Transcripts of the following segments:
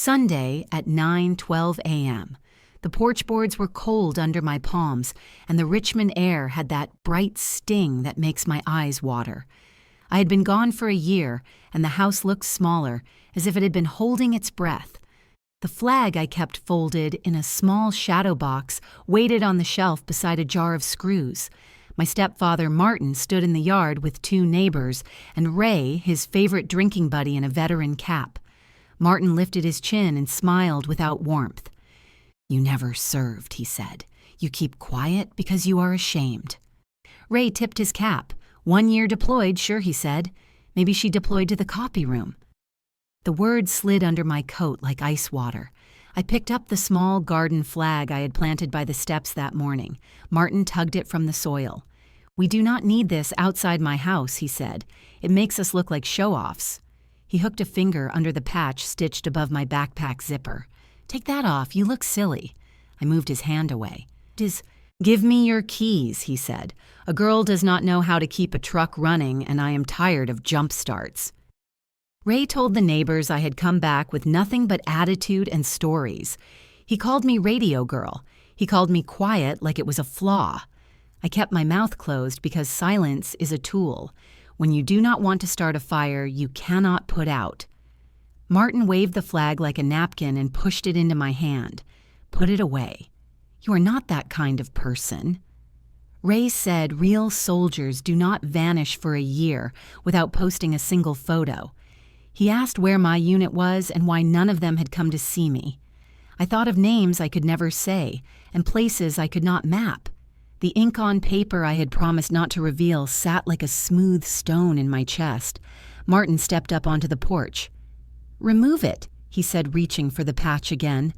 Sunday at 9:12 a.m. The porch boards were cold under my palms, and the Richmond air had that bright sting that makes my eyes water. I had been gone for a year, and the house looked smaller, as if it had been holding its breath. The flag I kept folded in a small shadow box waited on the shelf beside a jar of screws. My stepfather, Martin, stood in the yard with two neighbors, and Ray, his favorite drinking buddy in a veteran cap. Martin lifted his chin and smiled without warmth. "You never served," he said. "You keep quiet because you are ashamed." Ray tipped his cap. "1 year deployed, sure," he said. "Maybe she deployed to the copy room." The words slid under my coat like ice water. I picked up the small garden flag I had planted by the steps that morning. Martin tugged it from the soil. "We do not need this outside my house," he said. "It makes us look like show-offs." He hooked a finger under the patch stitched above my backpack zipper. "Take that off, you look silly." I moved his hand away. "Give me your keys," he said. "A girl does not know how to keep a truck running, and I am tired of jump starts." Ray told the neighbors I had come back with nothing but attitude and stories. He called me radio girl. He called me quiet like it was a flaw. I kept my mouth closed because silence is a tool. When you do not want to start a fire, you cannot put out. Martin waved the flag like a napkin and pushed it into my hand. "Put it away. You are not that kind of person." Ray said real soldiers do not vanish for a year without posting a single photo. He asked where my unit was and why none of them had come to see me. I thought of names I could never say and places I could not map. The ink on paper I had promised not to reveal sat like a smooth stone in my chest. Martin stepped up onto the porch. "Remove it," he said, reaching for the patch again.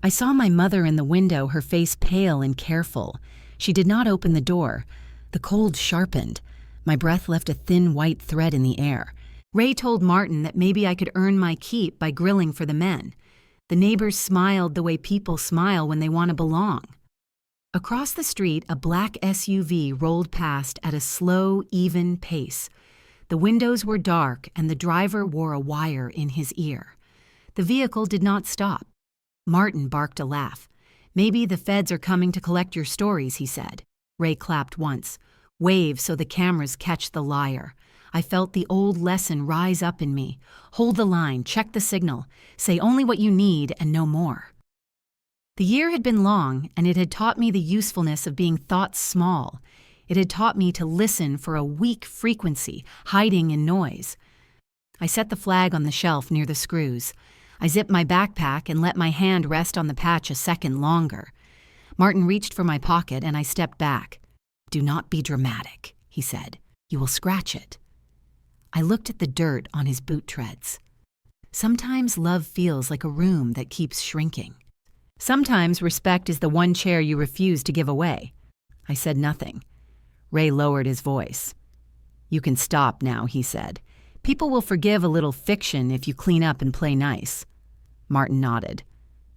I saw my mother in the window, her face pale and careful. She did not open the door. The cold sharpened. My breath left a thin white thread in the air. Ray told Martin that maybe I could earn my keep by grilling for the men. The neighbors smiled the way people smile when they want to belong. Across the street, a black SUV rolled past at a slow, even pace. The windows were dark, and the driver wore a wire in his ear. The vehicle did not stop. Martin barked a laugh. "Maybe the feds are coming to collect your stories," he said. Ray clapped once. "Wave so the cameras catch the liar." I felt the old lesson rise up in me. Hold the line, check the signal, say only what you need and no more. The year had been long, and it had taught me the usefulness of being thought small. It had taught me to listen for a weak frequency, hiding in noise. I set the flag on the shelf near the screws. I zipped my backpack and let my hand rest on the patch a second longer. Martin reached for my pocket, and I stepped back. "Do not be dramatic," he said. "You will scratch it." I looked at the dirt on his boot treads. Sometimes love feels like a room that keeps shrinking. Sometimes respect is the one chair you refuse to give away. I said nothing. Ray lowered his voice. "You can stop now," he said. "People will forgive a little fiction if you clean up and play nice." Martin nodded.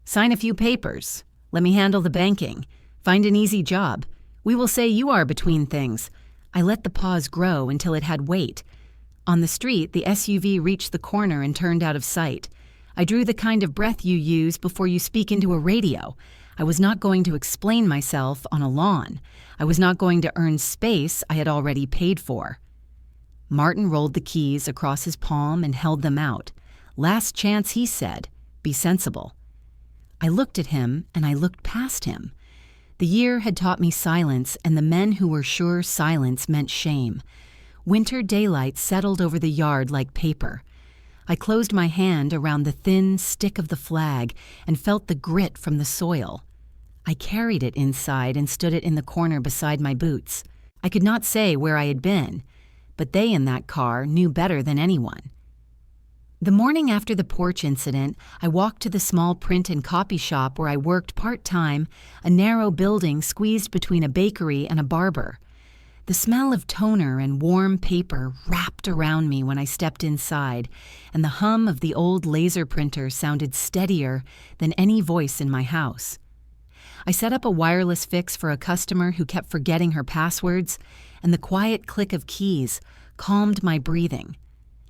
"Sign a few papers. Let me handle the banking. Find an easy job. We will say you are between things." I let the pause grow until it had weight. On the street, the SUV reached the corner and turned out of sight. I drew the kind of breath you use before you speak into a radio. I was not going to explain myself on a lawn. I was not going to earn space I had already paid for. Martin rolled the keys across his palm and held them out. "Last chance," he said. "Be sensible." I looked at him, and I looked past him. The year had taught me silence, and the men who were sure silence meant shame. Winter daylight settled over the yard like paper. I closed my hand around the thin stick of the flag and felt the grit from the soil. I carried it inside and stood it in the corner beside my boots. I could not say where I had been, but they in that car knew better than anyone. The morning after the porch incident, I walked to the small print and copy shop where I worked part-time, a narrow building squeezed between a bakery and a barber. The smell of toner and warm paper wrapped around me when I stepped inside, and the hum of the old laser printer sounded steadier than any voice in my house. I set up a wireless fix for a customer who kept forgetting her passwords, and the quiet click of keys calmed my breathing.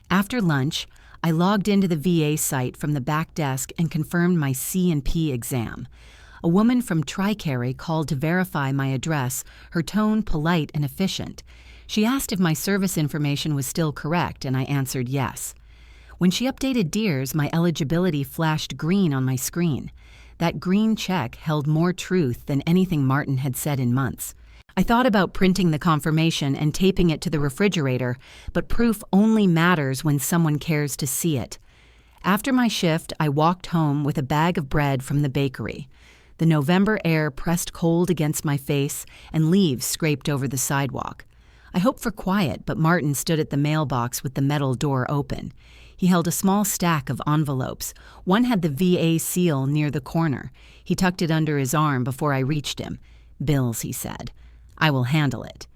After lunch, I logged into the VA site from the back desk and confirmed my C&P exam. A woman from TRICARE called to verify my address, her tone polite and efficient. She asked if my service information was still correct, and I answered yes. When she updated DEERS, my eligibility flashed green on my screen. That green check held more truth than anything Martin had said in months. I thought about printing the confirmation and taping it to the refrigerator, but proof only matters when someone cares to see it. After my shift, I walked home with a bag of bread from the bakery. The November air pressed cold against my face, and leaves scraped over the sidewalk. I hoped for quiet, but Martin stood at the mailbox with the metal door open. He held a small stack of envelopes. One had the VA seal near the corner. He tucked it under his arm before I reached him. "Bills," he said. "I will handle it."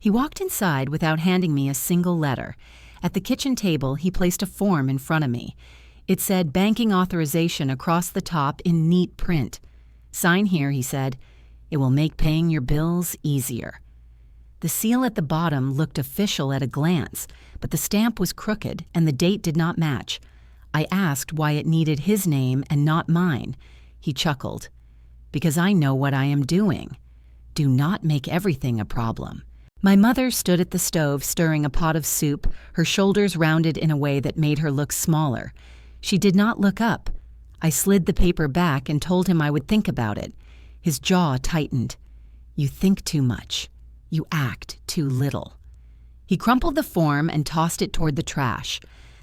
He walked inside without handing me a single letter. At the kitchen table, he placed a form in front of me. It said banking authorization across the top in neat print. "Sign here," he said. "It will make paying your bills easier." The seal at the bottom looked official at a glance, but the stamp was crooked and the date did not match. I asked why it needed his name and not mine. He chuckled. "Because I know what I am doing. Do not make everything a problem." My mother stood at the stove stirring a pot of soup, her shoulders rounded in a way that made her look smaller. She did not look up. I slid the paper back and told him I would think about it. His jaw tightened. "You think too much. You act too little." He crumpled the form and tossed it toward the trash.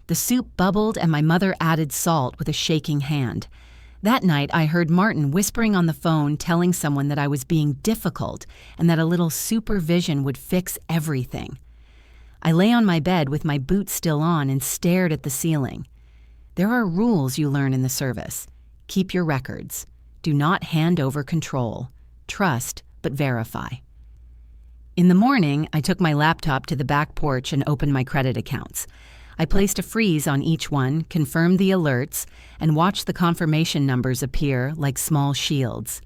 The soup bubbled and my mother added salt with a shaking hand. That night, I heard Martin whispering on the phone telling someone that I was being difficult and that a little supervision would fix everything. I lay on my bed with my boots still on and stared at the ceiling. There are rules you learn in the service. Keep your records. Do not hand over control. Trust, but verify. In the morning, I took my laptop to the back porch and opened my credit accounts. I placed a freeze on each one, confirmed the alerts, and watched the confirmation numbers appear like small shields.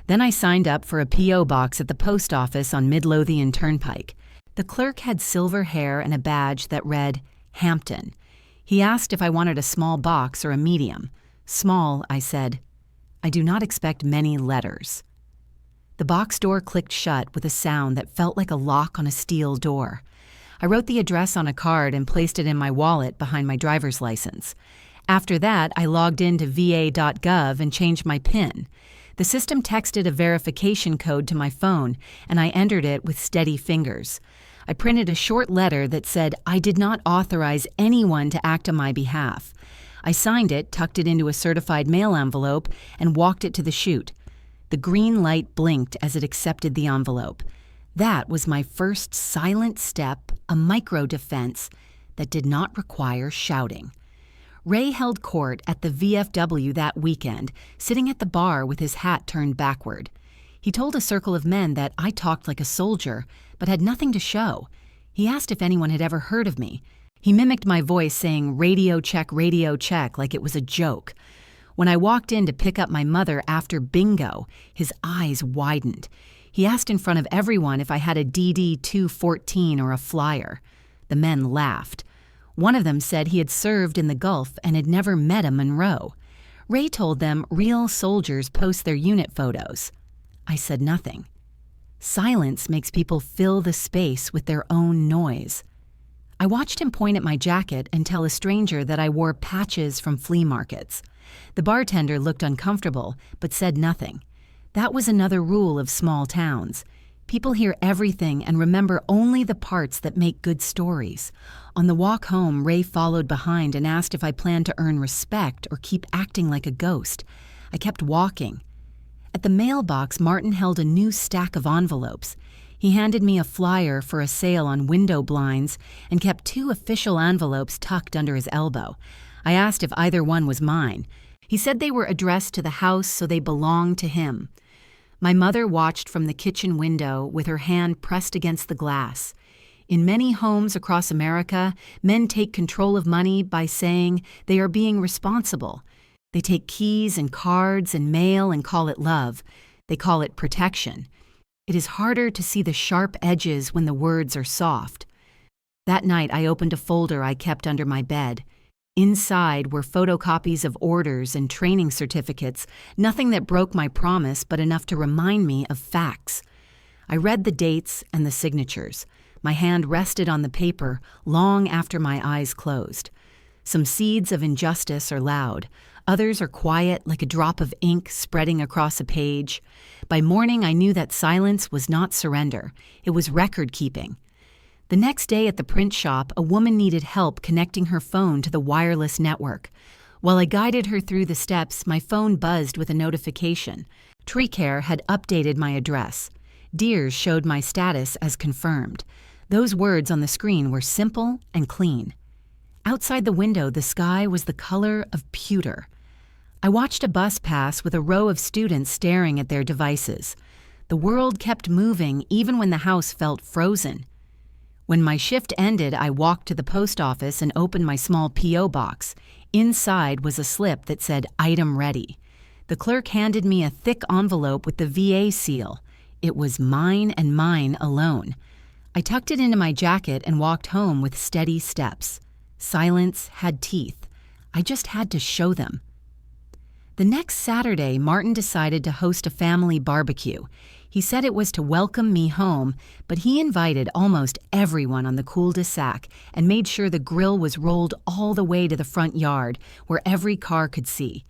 Then I signed up for a P.O. box at the post office on Midlothian Turnpike. The clerk had silver hair and a badge that read, Hampton. He asked if I wanted a small box or a medium. Small, I said. I do not expect many letters. The box door clicked shut with a sound that felt like a lock on a steel door. I wrote the address on a card and placed it in my wallet behind my driver's license. After that, I logged into va.gov and changed my PIN. The system texted a verification code to my phone, and I entered it with steady fingers. I printed a short letter that said I did not authorize anyone to act on my behalf. I signed it, tucked it into a certified mail envelope, and walked it to the chute. The green light blinked as it accepted the envelope. That was my first silent step, a micro-defense that did not require shouting. Ray held court at the VFW that weekend, sitting at the bar with his hat turned backward. He told a circle of men that I talked like a soldier, but had nothing to show. He asked if anyone had ever heard of me. He mimicked my voice saying radio check, like it was a joke. When I walked in to pick up my mother after bingo, his eyes widened. He asked in front of everyone if I had a DD-214 or a flyer. The men laughed. One of them said he had served in the Gulf and had never met a Monroe. Ray told them real soldiers post their unit photos. I said nothing. Silence makes people fill the space with their own noise. I watched him point at my jacket and tell a stranger that I wore patches from flea markets. The bartender looked uncomfortable, but said nothing. That was another rule of small towns. People hear everything and remember only the parts that make good stories. On the walk home, Ray followed behind and asked if I planned to earn respect or keep acting like a ghost. I kept walking. At the mailbox, Martin held a new stack of envelopes. He handed me a flyer for a sale on window blinds and kept 2 official envelopes tucked under his elbow. I asked if either one was mine. He said they were addressed to the house, so they belonged to him. My mother watched from the kitchen window with her hand pressed against the glass. In many homes across America, men take control of money by saying they are being responsible. They take keys and cards and mail and call it love. They call it protection. It is harder to see the sharp edges when the words are soft. That night, I opened a folder I kept under my bed. Inside were photocopies of orders and training certificates, nothing that broke my promise but enough to remind me of facts. I read the dates and the signatures. My hand rested on the paper long after my eyes closed. Some seeds of injustice are loud. Others are quiet, like a drop of ink spreading across a page. By morning, I knew that silence was not surrender. It was record-keeping. The next day at the print shop, a woman needed help connecting her phone to the wireless network. While I guided her through the steps, my phone buzzed with a notification. Tree Care had updated my address. Deers showed my status as confirmed. Those words on the screen were simple and clean. Outside the window, the sky was the color of pewter. I watched a bus pass with a row of students staring at their devices. The world kept moving even when the house felt frozen. When my shift ended, I walked to the post office and opened my small P.O. box. Inside was a slip that said, "Item ready." The clerk handed me a thick envelope with the VA seal. It was mine and mine alone. I tucked it into my jacket and walked home with steady steps. Silence had teeth. I just had to show them. The next Saturday, Martin decided to host a family barbecue. He said it was to welcome me home, but he invited almost everyone on the cul-de-sac and made sure the grill was rolled all the way to the front yard where every car could see.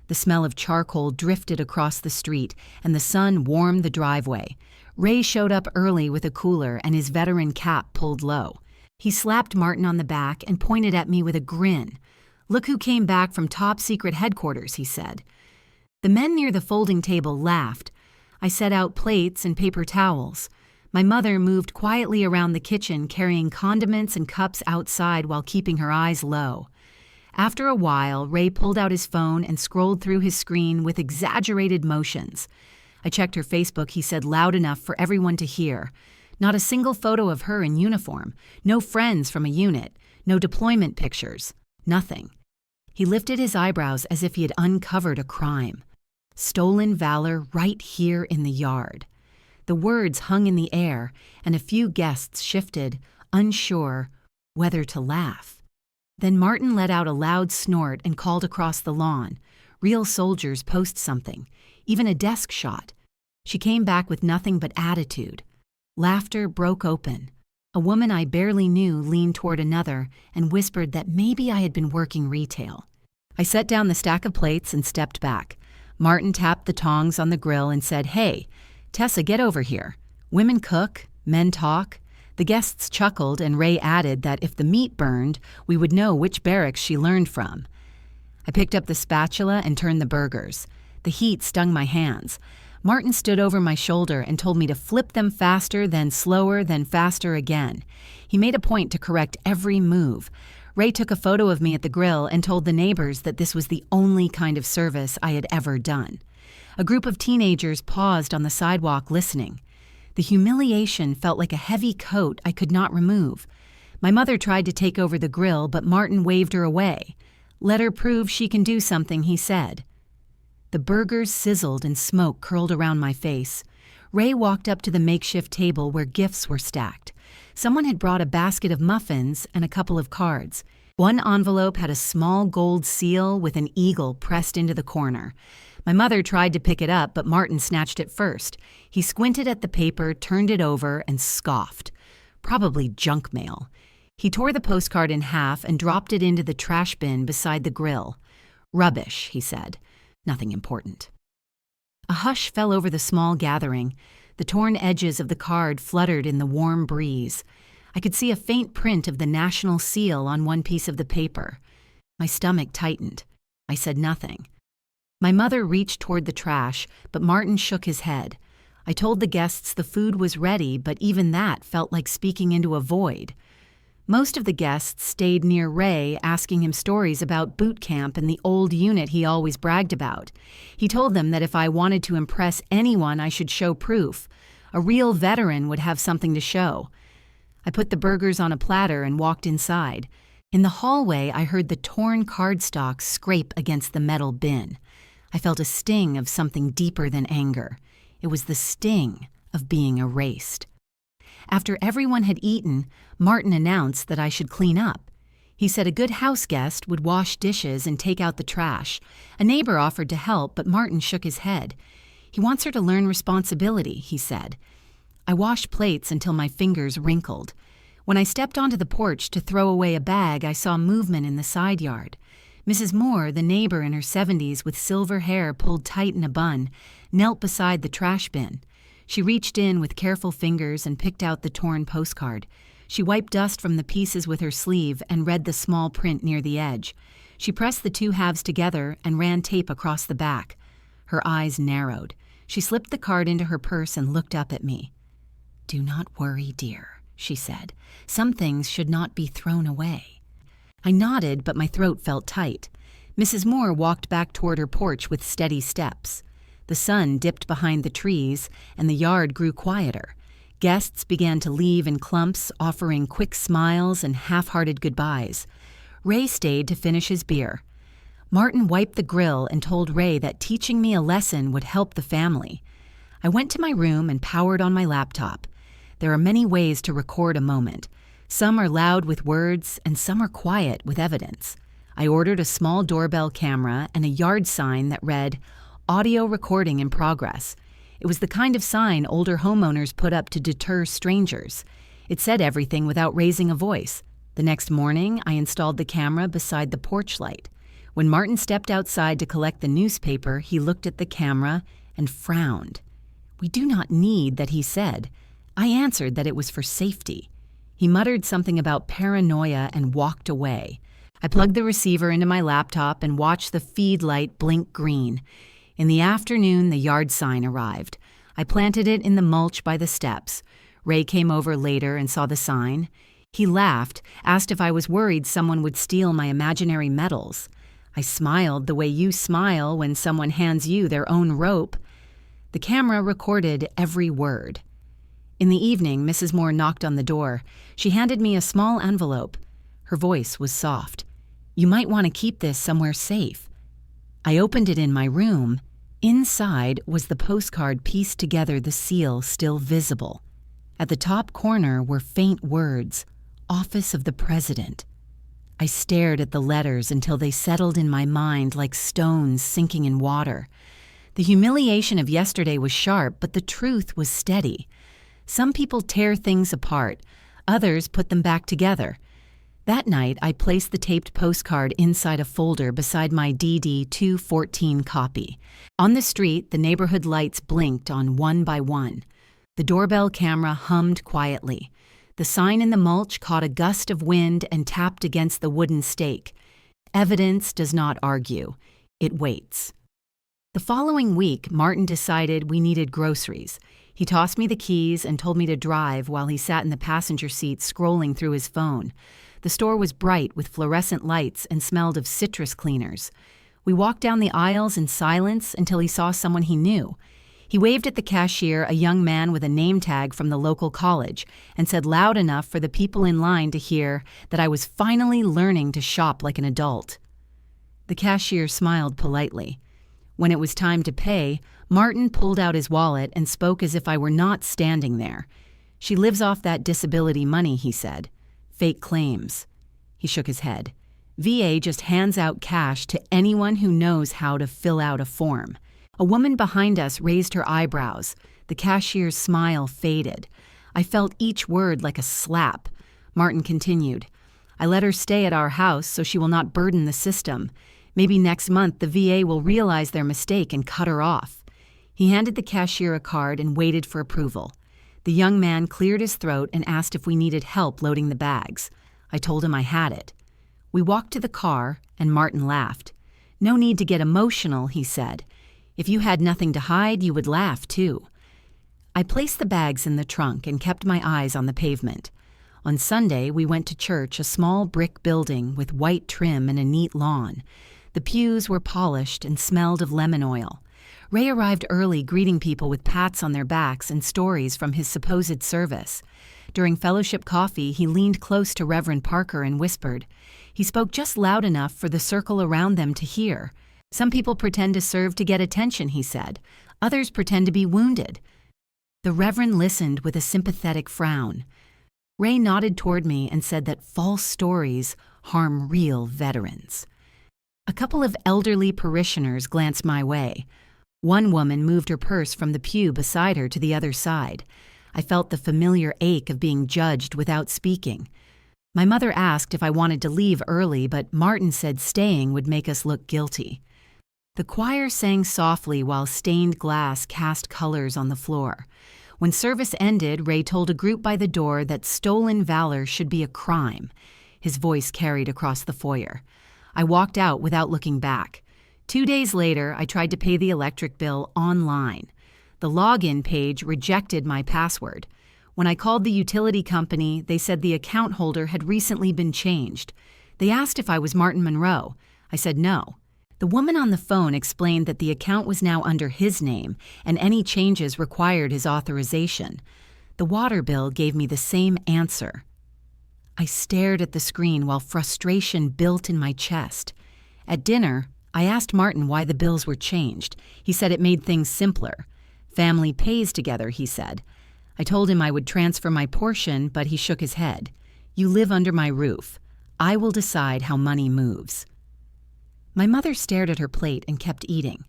The smell of charcoal drifted across the street, and the sun warmed the driveway. Ray showed up early with a cooler and his veteran cap pulled low. He slapped Martin on the back and pointed at me with a grin. "Look who came back from top secret headquarters," he said. The men near the folding table laughed. I set out plates and paper towels. My mother moved quietly around the kitchen, carrying condiments and cups outside while keeping her eyes low. After a while, Ray pulled out his phone and scrolled through his screen with exaggerated motions. I checked her Facebook, he said, loud enough for everyone to hear. Not a single photo of her in uniform, no friends from a unit, no deployment pictures, nothing. He lifted his eyebrows as if he had uncovered a crime. Stolen valor right here in the yard. The words hung in the air, and a few guests shifted, unsure whether to laugh. Then Martin let out a loud snort and called across the lawn. "Real soldiers post something, even a desk shot." She came back with nothing but attitude. Laughter broke open. A woman I barely knew leaned toward another and whispered that maybe I had been working retail. I set down the stack of plates and stepped back. Martin tapped the tongs on the grill and said, "Hey, Tessa, get over here. Women cook, men talk." The guests chuckled, and Ray added that if the meat burned, we would know which barracks she learned from. I picked up the spatula and turned the burgers. The heat stung my hands. Martin stood over my shoulder and told me to flip them faster, then slower, then faster again. He made a point to correct every move. Ray took a photo of me at the grill and told the neighbors that this was the only kind of service I had ever done. A group of teenagers paused on the sidewalk listening. The humiliation felt like a heavy coat I could not remove. My mother tried to take over the grill, but Martin waved her away. "Let her prove she can do something," he said. The burgers sizzled and smoke curled around my face. Ray walked up to the makeshift table where gifts were stacked. Someone had brought a basket of muffins and a couple of cards. One envelope had a small gold seal with an eagle pressed into the corner. My mother tried to pick it up, but Martin snatched it first. He squinted at the paper, turned it over, and scoffed. Probably junk mail. He tore the postcard in half and dropped it into the trash bin beside the grill. "Rubbish," he said. "Nothing important." A hush fell over the small gathering. The torn edges of the card fluttered in the warm breeze. I could see a faint print of the national seal on one piece of the paper. My stomach tightened. I said nothing. My mother reached toward the trash, but Martin shook his head. I told the guests the food was ready, but even that felt like speaking into a void. Most of the guests stayed near Ray, asking him stories about boot camp and the old unit he always bragged about. He told them that if I wanted to impress anyone, I should show proof. A real veteran would have something to show. I put the burgers on a platter and walked inside. In the hallway, I heard the torn cardstock scrape against the metal bin. I felt a sting of something deeper than anger. It was the sting of being erased. After everyone had eaten, Martin announced that I should clean up. He said a good house guest would wash dishes and take out the trash. A neighbor offered to help, but Martin shook his head. He wants her to learn responsibility, he said. I washed plates until my fingers wrinkled. When I stepped onto the porch to throw away a bag, I saw movement in the side yard. Mrs. Moore, the neighbor in her 70s with silver hair pulled tight in a bun, knelt beside the trash bin. She reached in with careful fingers and picked out the torn postcard. She wiped dust from the pieces with her sleeve and read the small print near the edge. She pressed the two halves together and ran tape across the back. Her eyes narrowed. She slipped the card into her purse and looked up at me. "Do not worry, dear," she said. "Some things should not be thrown away." I nodded, but my throat felt tight. Mrs. Moore walked back toward her porch with steady steps. The sun dipped behind the trees, and the yard grew quieter. Guests began to leave in clumps, offering quick smiles and half-hearted goodbyes. Ray stayed to finish his beer. Martin wiped the grill and told Ray that teaching me a lesson would help the family. I went to my room and powered on my laptop. There are many ways to record a moment. Some are loud with words, and some are quiet with evidence. I ordered a small doorbell camera and a yard sign that read, "Audio recording in progress." It was the kind of sign older homeowners put up to deter strangers. It said everything without raising a voice. The next morning, I installed the camera beside the porch light. When Martin stepped outside to collect the newspaper, he looked at the camera and frowned. "We do not need that," he said. I answered that it was for safety. He muttered something about paranoia and walked away. I plugged the receiver into my laptop and watched the feed light blink green. In the afternoon, the yard sign arrived. I planted it in the mulch by the steps. Ray came over later and saw the sign. He laughed, asked if I was worried someone would steal my imaginary medals. I smiled the way you smile when someone hands you their own rope. The camera recorded every word. In the evening, Mrs. Moore knocked on the door. She handed me a small envelope. Her voice was soft. "You might want to keep this somewhere safe." I opened it in my room. Inside was the postcard pieced together, the seal still visible. At the top corner were faint words, "Office of the President." I stared at the letters until they settled in my mind like stones sinking in water. The humiliation of yesterday was sharp, but the truth was steady. Some people tear things apart, others put them back together. That night, I placed the taped postcard inside a folder beside my DD 214 copy. On the street, the neighborhood lights blinked on one by one. The doorbell camera hummed quietly. The sign in the mulch caught a gust of wind and tapped against the wooden stake. Evidence does not argue. It waits. The following week, Martin decided we needed groceries. He tossed me the keys and told me to drive while he sat in the passenger seat scrolling through his phone. The store was bright with fluorescent lights and smelled of citrus cleaners. We walked down the aisles in silence until he saw someone he knew. He waved at the cashier, a young man with a name tag from the local college, and said loud enough for the people in line to hear that I was finally learning to shop like an adult. The cashier smiled politely. When it was time to pay, Martin pulled out his wallet and spoke as if I were not standing there. "She lives off that disability money," he said. "Fake claims." He shook his head. "VA just hands out cash to anyone who knows how to fill out a form." A woman behind us raised her eyebrows. The cashier's smile faded. I felt each word like a slap. Martin continued, "I let her stay at our house so she will not burden the system. Maybe next month the VA will realize their mistake and cut her off." He handed the cashier a card and waited for approval. The young man cleared his throat and asked if we needed help loading the bags. I told him I had it. We walked to the car, and Martin laughed. "No need to get emotional," he said. "If you had nothing to hide, you would laugh, too." I placed the bags in the trunk and kept my eyes on the pavement. On Sunday, we went to church, a small brick building with white trim and a neat lawn. The pews were polished and smelled of lemon oil. Ray arrived early, greeting people with pats on their backs and stories from his supposed service. During fellowship coffee, he leaned close to Reverend Parker and whispered. He spoke just loud enough for the circle around them to hear. "Some people pretend to serve to get attention," he said. "Others pretend to be wounded." The Reverend listened with a sympathetic frown. Ray nodded toward me and said that false stories, harm real veterans. A couple of elderly parishioners glanced my way. One woman moved her purse from the pew beside her to the other side. I felt the familiar ache of being judged without speaking. My mother asked if I wanted to leave early, but Martin said staying would make us look guilty. The choir sang softly while stained glass cast colors on the floor. When service ended, Ray told a group by the door that stolen valor should be a crime. His voice carried across the foyer. I walked out without looking back. 2 days later, I tried to pay the electric bill online. The login page rejected my password. When I called the utility company, they said the account holder had recently been changed. They asked if I was Martin Monroe. I said no. The woman on the phone explained that the account was now under his name and any changes required his authorization. The water bill gave me the same answer. I stared at the screen while frustration built in my chest. At dinner, I asked Martin why the bills were changed. He said it made things simpler. Family pays together, he said. I told him I would transfer my portion, but he shook his head. You live under my roof. I will decide how money moves. My mother stared at her plate and kept eating.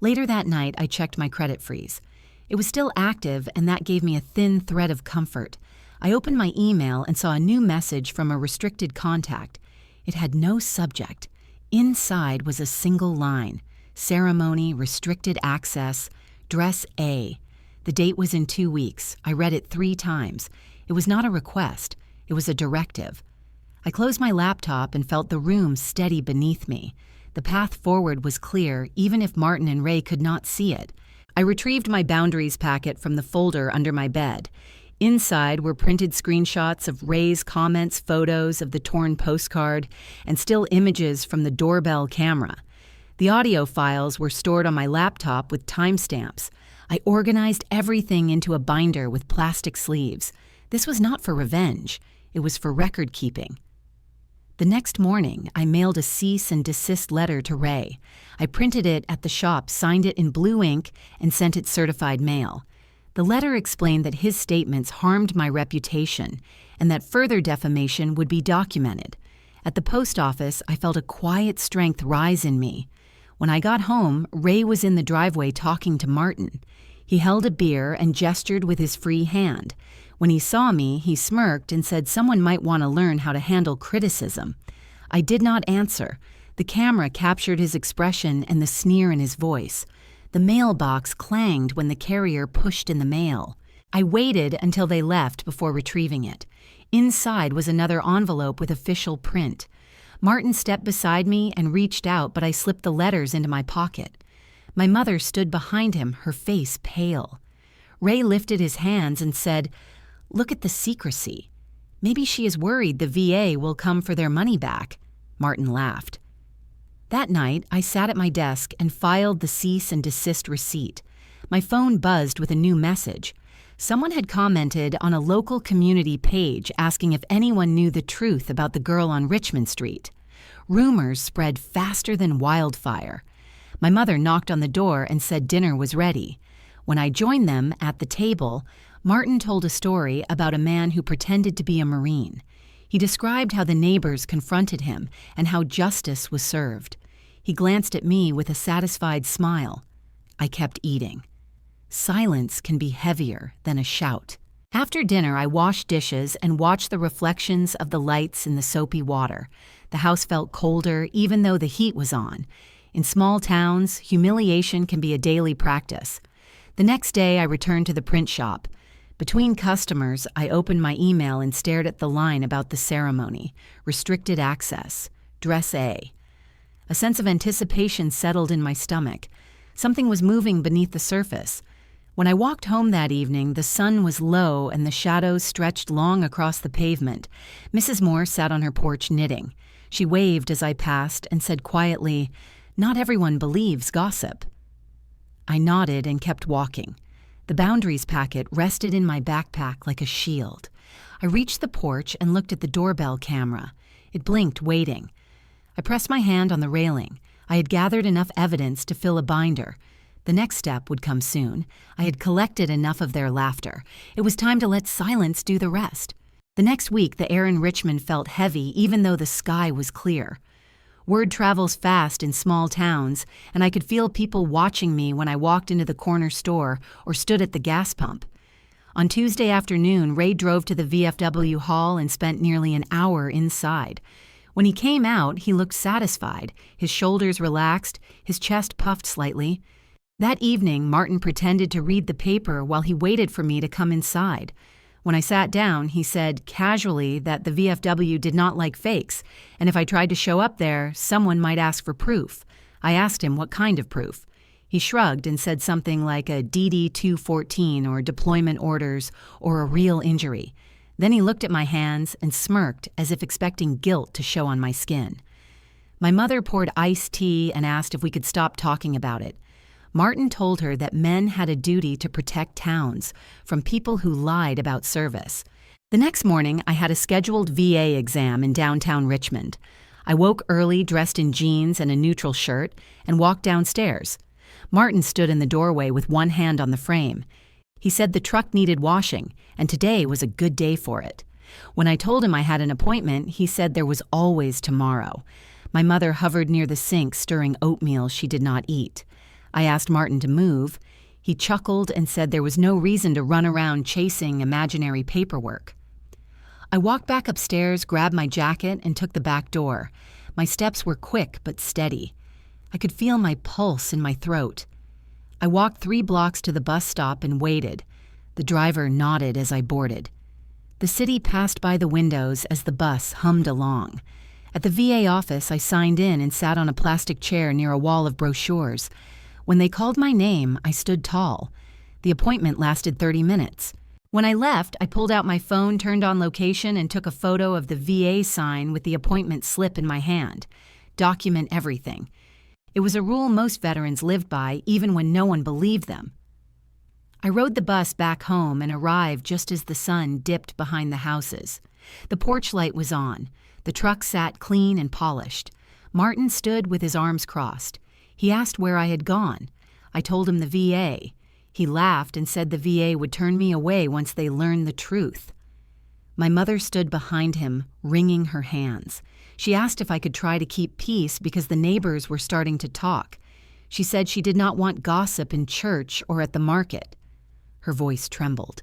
Later that night, I checked my credit freeze. It was still active, and that gave me a thin thread of comfort. I opened my email and saw a new message from a restricted contact. It had no subject. Inside was a single line: ceremony, restricted access, dress A. The date was in 2 weeks. I read it 3 times. It was not a request. It was a directive. I closed my laptop and felt the room steady beneath me. The path forward was clear, even if Martin and Ray could not see it. I retrieved my boundaries packet from the folder under my bed. Inside were printed screenshots of Ray's comments, photos of the torn postcard, and still images from the doorbell camera. The audio files were stored on my laptop with timestamps. I organized everything into a binder with plastic sleeves. This was not for revenge. It was for record keeping. The next morning, I mailed a cease and desist letter to Ray. I printed it at the shop, signed it in blue ink, and sent it certified mail. The letter explained that his statements harmed my reputation and that further defamation would be documented. At the post office, I felt a quiet strength rise in me. When I got home, Ray was in the driveway talking to Martin. He held a beer and gestured with his free hand. When he saw me, he smirked and said someone might want to learn how to handle criticism. I did not answer. The camera captured his expression and the sneer in his voice. The mailbox clanged when the carrier pushed in the mail. I waited until they left before retrieving it. Inside was another envelope with official print. Martin stepped beside me and reached out, but I slipped the letters into my pocket. My mother stood behind him, her face pale. Ray lifted his hands and said, "Look at the secrecy. Maybe she is worried the VA will come for their money back." Martin laughed. That night, I sat at my desk and filed the cease and desist receipt. My phone buzzed with a new message. Someone had commented on a local community page asking if anyone knew the truth about the girl on Richmond Street. Rumors spread faster than wildfire. My mother knocked on the door and said dinner was ready. When I joined them at the table, Martin told a story about a man who pretended to be a Marine. He described how the neighbors confronted him and how justice was served. He glanced at me with a satisfied smile. I kept eating. Silence can be heavier than a shout. After dinner, I washed dishes and watched the reflections of the lights in the soapy water. The house felt colder even though the heat was on. In small towns, humiliation can be a daily practice. The next day, I returned to the print shop. Between customers, I opened my email and stared at the line about the ceremony. Restricted access. Dress A. A sense of anticipation settled in my stomach. Something was moving beneath the surface. When I walked home that evening, the sun was low and the shadows stretched long across the pavement. Mrs. Moore sat on her porch knitting. She waved as I passed and said quietly, "Not everyone believes gossip." I nodded and kept walking. The boundaries packet rested in my backpack like a shield. I reached the porch and looked at the doorbell camera. It blinked, waiting. I pressed my hand on the railing. I had gathered enough evidence to fill a binder. The next step would come soon. I had collected enough of their laughter. It was time to let silence do the rest. The next week, the air in Richmond felt heavy even though the sky was clear. Word travels fast in small towns, and I could feel people watching me when I walked into the corner store or stood at the gas pump. On Tuesday afternoon, Ray drove to the VFW hall and spent nearly an hour inside. When he came out, he looked satisfied, his shoulders relaxed, his chest puffed slightly. That evening, Martin pretended to read the paper while he waited for me to come inside. When I sat down, he said casually that the VFW did not like fakes, and if I tried to show up there, someone might ask for proof. I asked him what kind of proof. He shrugged and said something like a DD-214 or deployment orders or a real injury. Then he looked at my hands and smirked as if expecting guilt to show on my skin. My mother poured iced tea and asked if we could stop talking about it. Martin told her that men had a duty to protect towns from people who lied about service. The next morning, I had a scheduled VA exam in downtown Richmond. I woke early, dressed in jeans and a neutral shirt, and walked downstairs. Martin stood in the doorway with one hand on the frame. He said the truck needed washing, and today was a good day for it. When I told him I had an appointment, he said there was always tomorrow. My mother hovered near the sink, stirring oatmeal she did not eat. I asked Martin to move. He chuckled and said there was no reason to run around chasing imaginary paperwork. I walked back upstairs, grabbed my jacket, and took the back door. My steps were quick but steady. I could feel my pulse in my throat. I walked 3 blocks to the bus stop and waited. The driver nodded as I boarded. The city passed by the windows as the bus hummed along. At the VA office, I signed in and sat on a plastic chair near a wall of brochures. When they called my name, I stood tall. The appointment lasted 30 minutes. When I left, I pulled out my phone, turned on location, and took a photo of the VA sign with the appointment slip in my hand. Document everything. It was a rule most veterans lived by, even when no one believed them. I rode the bus back home and arrived just as the sun dipped behind the houses. The porch light was on. The truck sat clean and polished. Martin stood with his arms crossed. He asked where I had gone. I told him the VA. He laughed and said the VA would turn me away once they learned the truth. My mother stood behind him, wringing her hands. She asked if I could try to keep peace because the neighbors were starting to talk. She said she did not want gossip in church or at the market. Her voice trembled.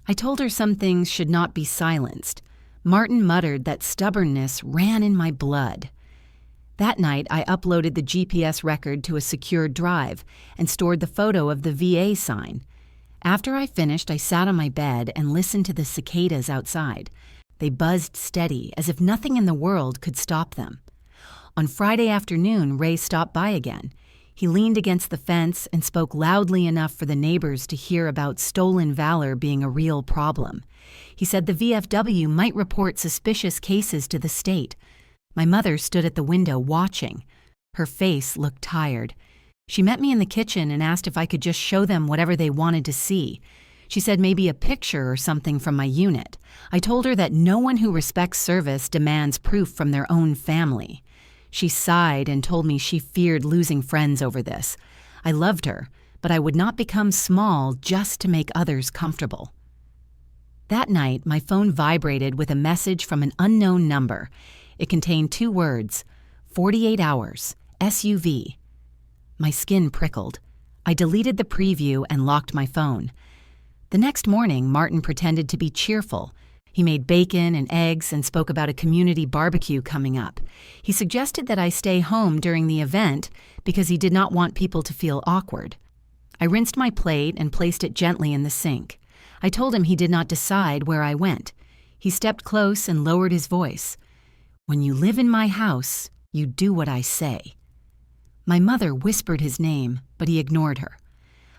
I told her some things should not be silenced. Martin muttered that stubbornness ran in my blood. That night, I uploaded the GPS record to a secured drive and stored the photo of the VA sign. After I finished, I sat on my bed and listened to the cicadas outside. They buzzed steady, as if nothing in the world could stop them. On Friday afternoon, Ray stopped by again. He leaned against the fence and spoke loudly enough for the neighbors to hear about stolen valor being a real problem. He said the VFW might report suspicious cases to the state. My mother stood at the window watching. Her face looked tired. She met me in the kitchen and asked if I could just show them whatever they wanted to see. She said maybe a picture or something from my unit. I told her that no one who respects service demands proof from their own family. She sighed and told me she feared losing friends over this. I loved her, but I would not become small just to make others comfortable. That night, my phone vibrated with a message from an unknown number. It contained 2 words, 48 hours, SUV. My skin prickled. I deleted the preview and locked my phone. The next morning, Martin pretended to be cheerful. He made bacon and eggs and spoke about a community barbecue coming up. He suggested that I stay home during the event because he did not want people to feel awkward. I rinsed my plate and placed it gently in the sink. I told him he did not decide where I went. He stepped close and lowered his voice. "When you live in my house, you do what I say." My mother whispered his name, but he ignored her.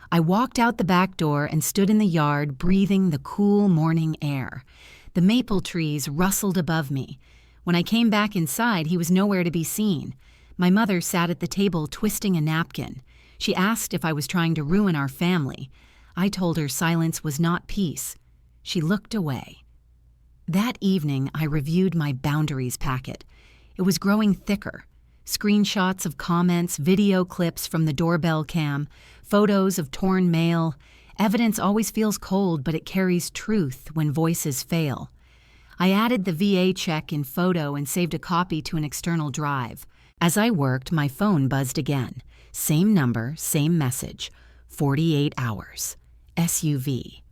I walked out the back door and stood in the yard, breathing the cool morning air. The maple trees rustled above me. When I came back inside, he was nowhere to be seen. My mother sat at the table twisting a napkin. She asked if I was trying to ruin our family. I told her silence was not peace. She looked away. That evening, I reviewed my boundaries packet. It was growing thicker. Screenshots of comments, video clips from the doorbell cam, photos of torn mail. Evidence always feels cold, but it carries truth when voices fail. I added the VA check in photo and saved a copy to an external drive. As I worked, my phone buzzed again. Same number, same message. 48 hours. SUV.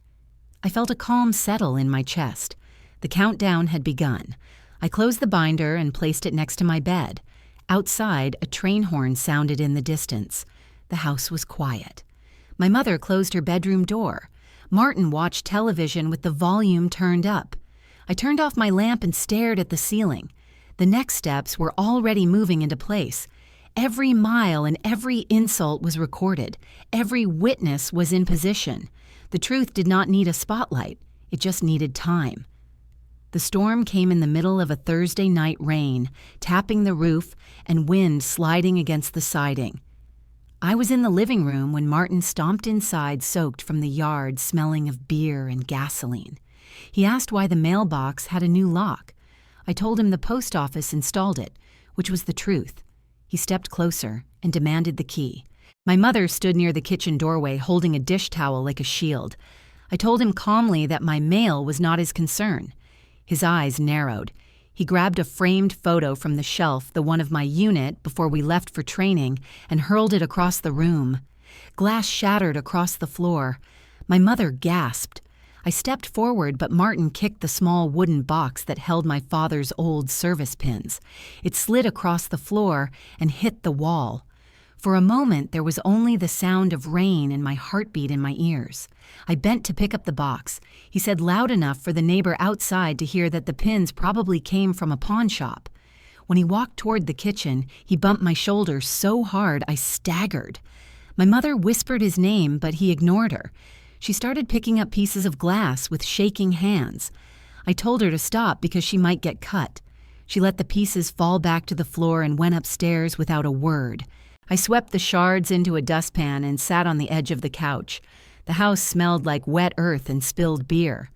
I felt a calm settle in my chest. The countdown had begun. I closed the binder and placed it next to my bed. Outside, a train horn sounded in the distance. The house was quiet. My mother closed her bedroom door. Martin watched television with the volume turned up. I turned off my lamp and stared at the ceiling. The next steps were already moving into place. Every mile and every insult was recorded. Every witness was in position. The truth did not need a spotlight. It just needed time. The storm came in the middle of a Thursday night rain, tapping the roof and wind sliding against the siding. I was in the living room when Martin stomped inside, soaked from the yard, smelling of beer and gasoline. He asked why the mailbox had a new lock. I told him the post office installed it, which was the truth. He stepped closer and demanded the key. My mother stood near the kitchen doorway, holding a dish towel like a shield. I told him calmly that my mail was not his concern. His eyes narrowed. He grabbed a framed photo from the shelf, the one of my unit, before we left for training, and hurled it across the room. Glass shattered across the floor. My mother gasped. I stepped forward, but Martin kicked the small wooden box that held my father's old service pins. It slid across the floor and hit the wall. For a moment, there was only the sound of rain and my heartbeat in my ears. I bent to pick up the box. He said loud enough for the neighbor outside to hear that the pins probably came from a pawn shop. When he walked toward the kitchen, he bumped my shoulder so hard I staggered. My mother whispered his name, but he ignored her. She started picking up pieces of glass with shaking hands. I told her to stop because she might get cut. She let the pieces fall back to the floor and went upstairs without a word. I swept the shards into a dustpan and sat on the edge of the couch. The house smelled like wet earth and spilled beer.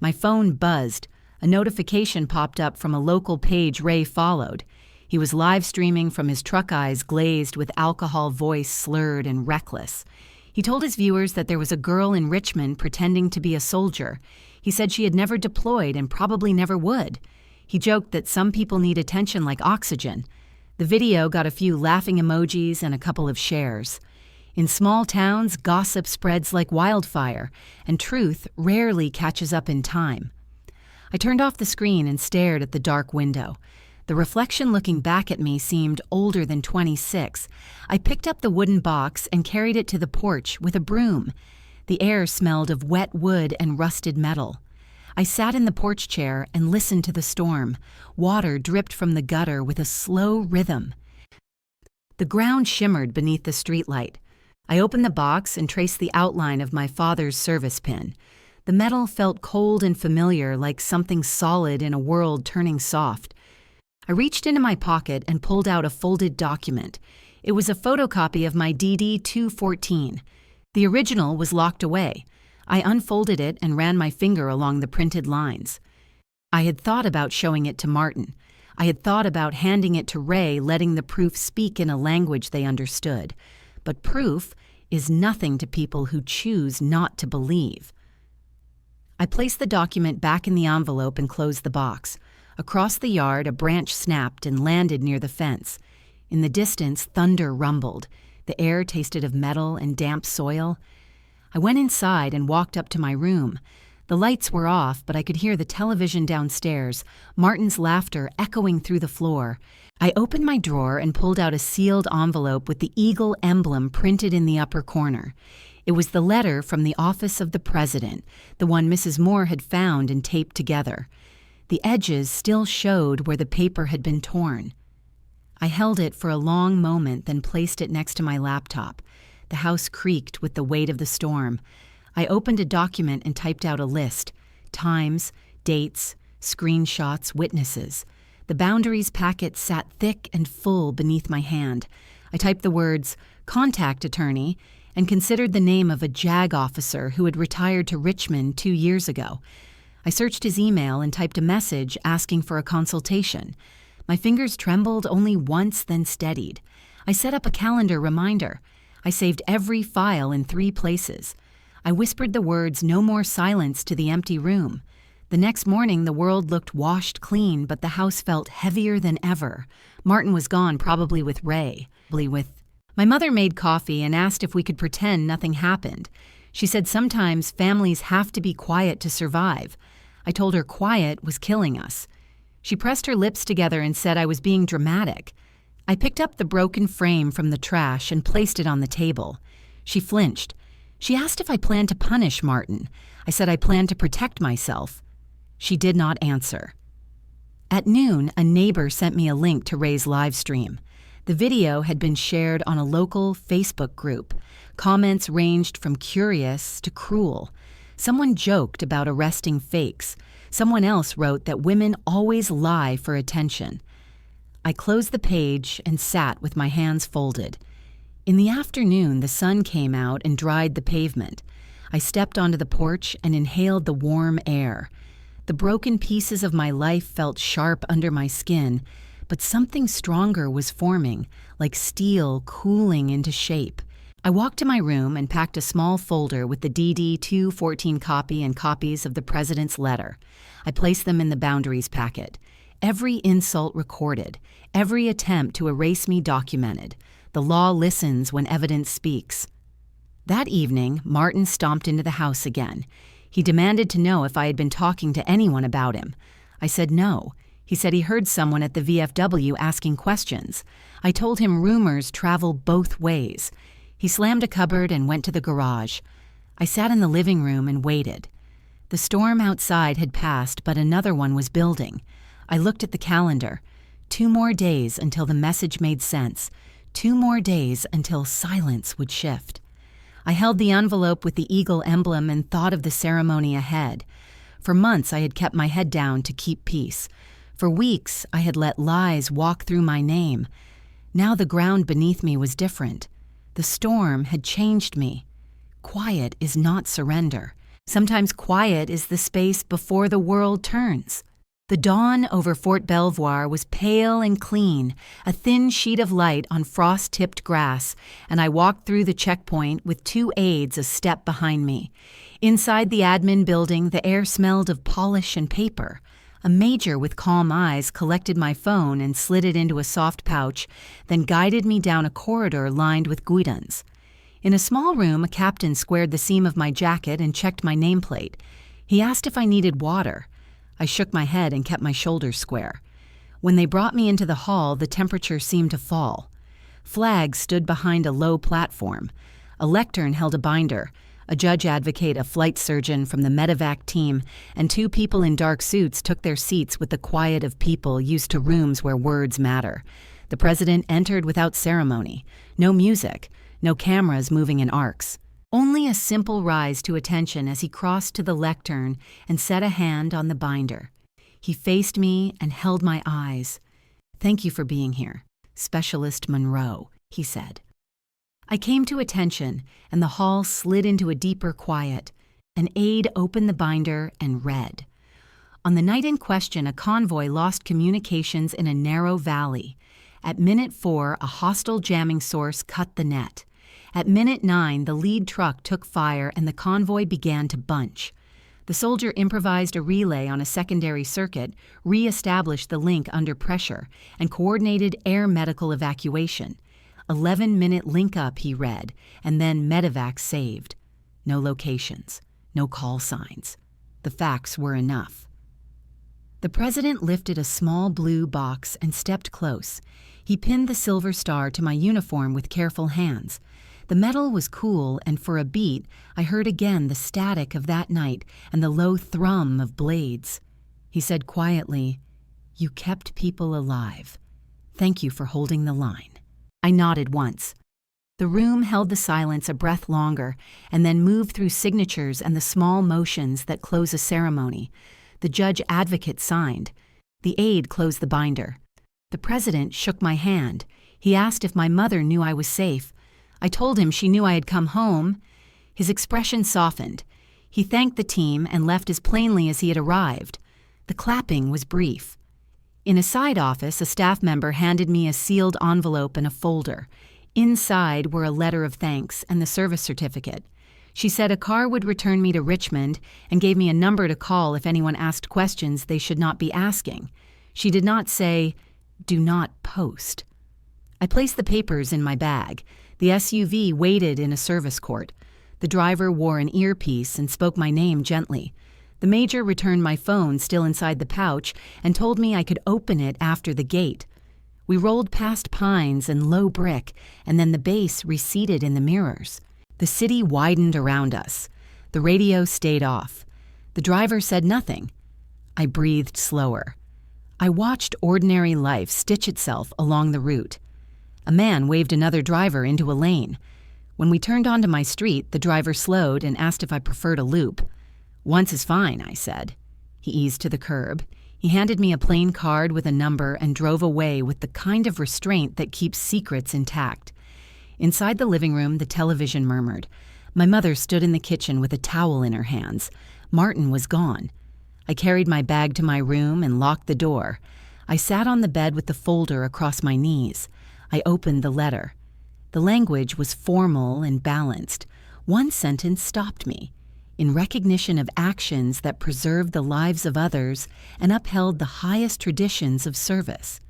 My phone buzzed. A notification popped up from a local page Ray followed. He was live streaming from his truck eyes glazed with alcohol, voice slurred and reckless. He told his viewers that there was a girl in Richmond pretending to be a soldier. He said she had never deployed and probably never would. He joked that some people need attention like oxygen. The video got a few laughing emojis and a couple of shares. In small towns, gossip spreads like wildfire, and truth rarely catches up in time. I turned off the screen and stared at the dark window. The reflection looking back at me seemed older than 26. I picked up the wooden box and carried it to the porch with a broom. The air smelled of wet wood and rusted metal. I sat in the porch chair and listened to the storm. Water dripped from the gutter with a slow rhythm. The ground shimmered beneath the streetlight. I opened the box and traced the outline of my father's service pin. The metal felt cold and familiar, like something solid in a world turning soft. I reached into my pocket and pulled out a folded document. It was a photocopy of my DD-214. The original was locked away. I unfolded it and ran my finger along the printed lines. I had thought about showing it to Martin. I had thought about handing it to Ray, letting the proof speak in a language they understood. But proof is nothing to people who choose not to believe. I placed the document back in the envelope and closed the box. Across the yard, a branch snapped and landed near the fence. In the distance, thunder rumbled. The air tasted of metal and damp soil. I went inside and walked up to my room. The lights were off, but I could hear the television downstairs, Martin's laughter echoing through the floor. I opened my drawer and pulled out a sealed envelope with the eagle emblem printed in the upper corner. It was the letter from the office of the president, the one Mrs. Moore had found and taped together. The edges still showed where the paper had been torn. I held it for a long moment, then placed it next to my laptop. The house creaked with the weight of the storm. I opened a document and typed out a list. Times, dates, screenshots, witnesses. The Boundaries packet sat thick and full beneath my hand. I typed the words, "contact attorney," and considered the name of a JAG officer who had retired to Richmond 2 years ago. I searched his email and typed a message asking for a consultation. My fingers trembled only once, then steadied. I set up a calendar reminder. I saved every file in 3 places. I whispered the words "no more silence" to the empty room. The next morning, the world looked washed clean, but the house felt heavier than ever. Martin was gone, probably with Ray. My mother made coffee and asked if we could pretend nothing happened. She said sometimes families have to be quiet to survive. I told her quiet was killing us. She pressed her lips together and said I was being dramatic. I picked up the broken frame from the trash and placed it on the table. She flinched. She asked if I planned to punish Martin. I said I planned to protect myself. She did not answer. At noon, a neighbor sent me a link to Ray's live stream. The video had been shared on a local Facebook group. Comments ranged from curious to cruel. Someone joked about arresting fakes. Someone else wrote that women always lie for attention. I closed the page and sat with my hands folded. In the afternoon, the sun came out and dried the pavement. I stepped onto the porch and inhaled the warm air. The broken pieces of my life felt sharp under my skin, but something stronger was forming, like steel cooling into shape. I walked to my room and packed a small folder with the DD-214 copy and copies of the president's letter. I placed them in the boundaries packet. Every insult recorded, every attempt to erase me documented. The law listens when evidence speaks. That evening, Martin stomped into the house again. He demanded to know if I had been talking to anyone about him. I said no. He said he heard someone at the VFW asking questions. I told him rumors travel both ways. He slammed a cupboard and went to the garage. I sat in the living room and waited. The storm outside had passed, but another one was building. I looked at the calendar. 2 more days until the message made sense. 2 more days until silence would shift. I held the envelope with the eagle emblem and thought of the ceremony ahead. For months, I had kept my head down to keep peace. For weeks, I had let lies walk through my name. Now the ground beneath me was different. The storm had changed me. Quiet is not surrender. Sometimes quiet is the space before the world turns. The dawn over Fort Belvoir was pale and clean, a thin sheet of light on frost-tipped grass, and I walked through the checkpoint with 2 aides a step behind me. Inside the admin building, the air smelled of polish and paper. A major with calm eyes collected my phone and slid it into a soft pouch, then guided me down a corridor lined with guidons. In a small room, a captain squared the seam of my jacket and checked my nameplate. He asked if I needed water. I shook my head and kept my shoulders square. When they brought me into the hall, the temperature seemed to fall. Flags stood behind a low platform. A lectern held a binder. A judge advocate, a flight surgeon from the medevac team, and 2 people in dark suits took their seats with the quiet of people used to rooms where words matter. The president entered without ceremony. No music, no cameras moving in arcs. Only a simple rise to attention as he crossed to the lectern and set a hand on the binder. He faced me and held my eyes. "Thank you for being here, Specialist Monroe," he said. I came to attention, and the hall slid into a deeper quiet. An aide opened the binder and read. On the night in question, a convoy lost communications in a narrow valley. At minute 4, a hostile jamming source cut the net. At minute 9, the lead truck took fire and the convoy began to bunch. The soldier improvised a relay on a secondary circuit, re-established the link under pressure, and coordinated air medical evacuation. 11-minute link-up, he read, and then medevac saved. No locations, no call signs. The facts were enough. The president lifted a small blue box and stepped close. He pinned the silver star to my uniform with careful hands. The metal was cool, and for a beat, I heard again the static of that night and the low thrum of blades. He said quietly, "You kept people alive. Thank you for holding the line." I nodded once. The room held the silence a breath longer and then moved through signatures and the small motions that close a ceremony. The judge advocate signed. The aide closed the binder. The president shook my hand. He asked if my mother knew I was safe. I told him she knew I had come home. His expression softened. He thanked the team and left as plainly as he had arrived. The clapping was brief. In a side office, a staff member handed me a sealed envelope and a folder. Inside were a letter of thanks and the service certificate. She said a car would return me to Richmond and gave me a number to call if anyone asked questions they should not be asking. She did not say, "Do not post." I placed the papers in my bag. The SUV waited in a service court. The driver wore an earpiece and spoke my name gently. The major returned my phone still inside the pouch and told me I could open it after the gate. We rolled past pines and low brick, and then the base receded in the mirrors. The city widened around us. The radio stayed off. The driver said nothing. I breathed slower. I watched ordinary life stitch itself along the route. A man waved another driver into a lane. When we turned onto my street, the driver slowed and asked if I preferred a loop. "Once is fine," I said. He eased to the curb. He handed me a plain card with a number and drove away with the kind of restraint that keeps secrets intact. Inside the living room, the television murmured. My mother stood in the kitchen with a towel in her hands. Martin was gone. I carried my bag to my room and locked the door. I sat on the bed with the folder across my knees. I opened the letter. The language was formal and balanced. One sentence stopped me. In recognition of actions that preserved the lives of others and upheld the highest traditions of service.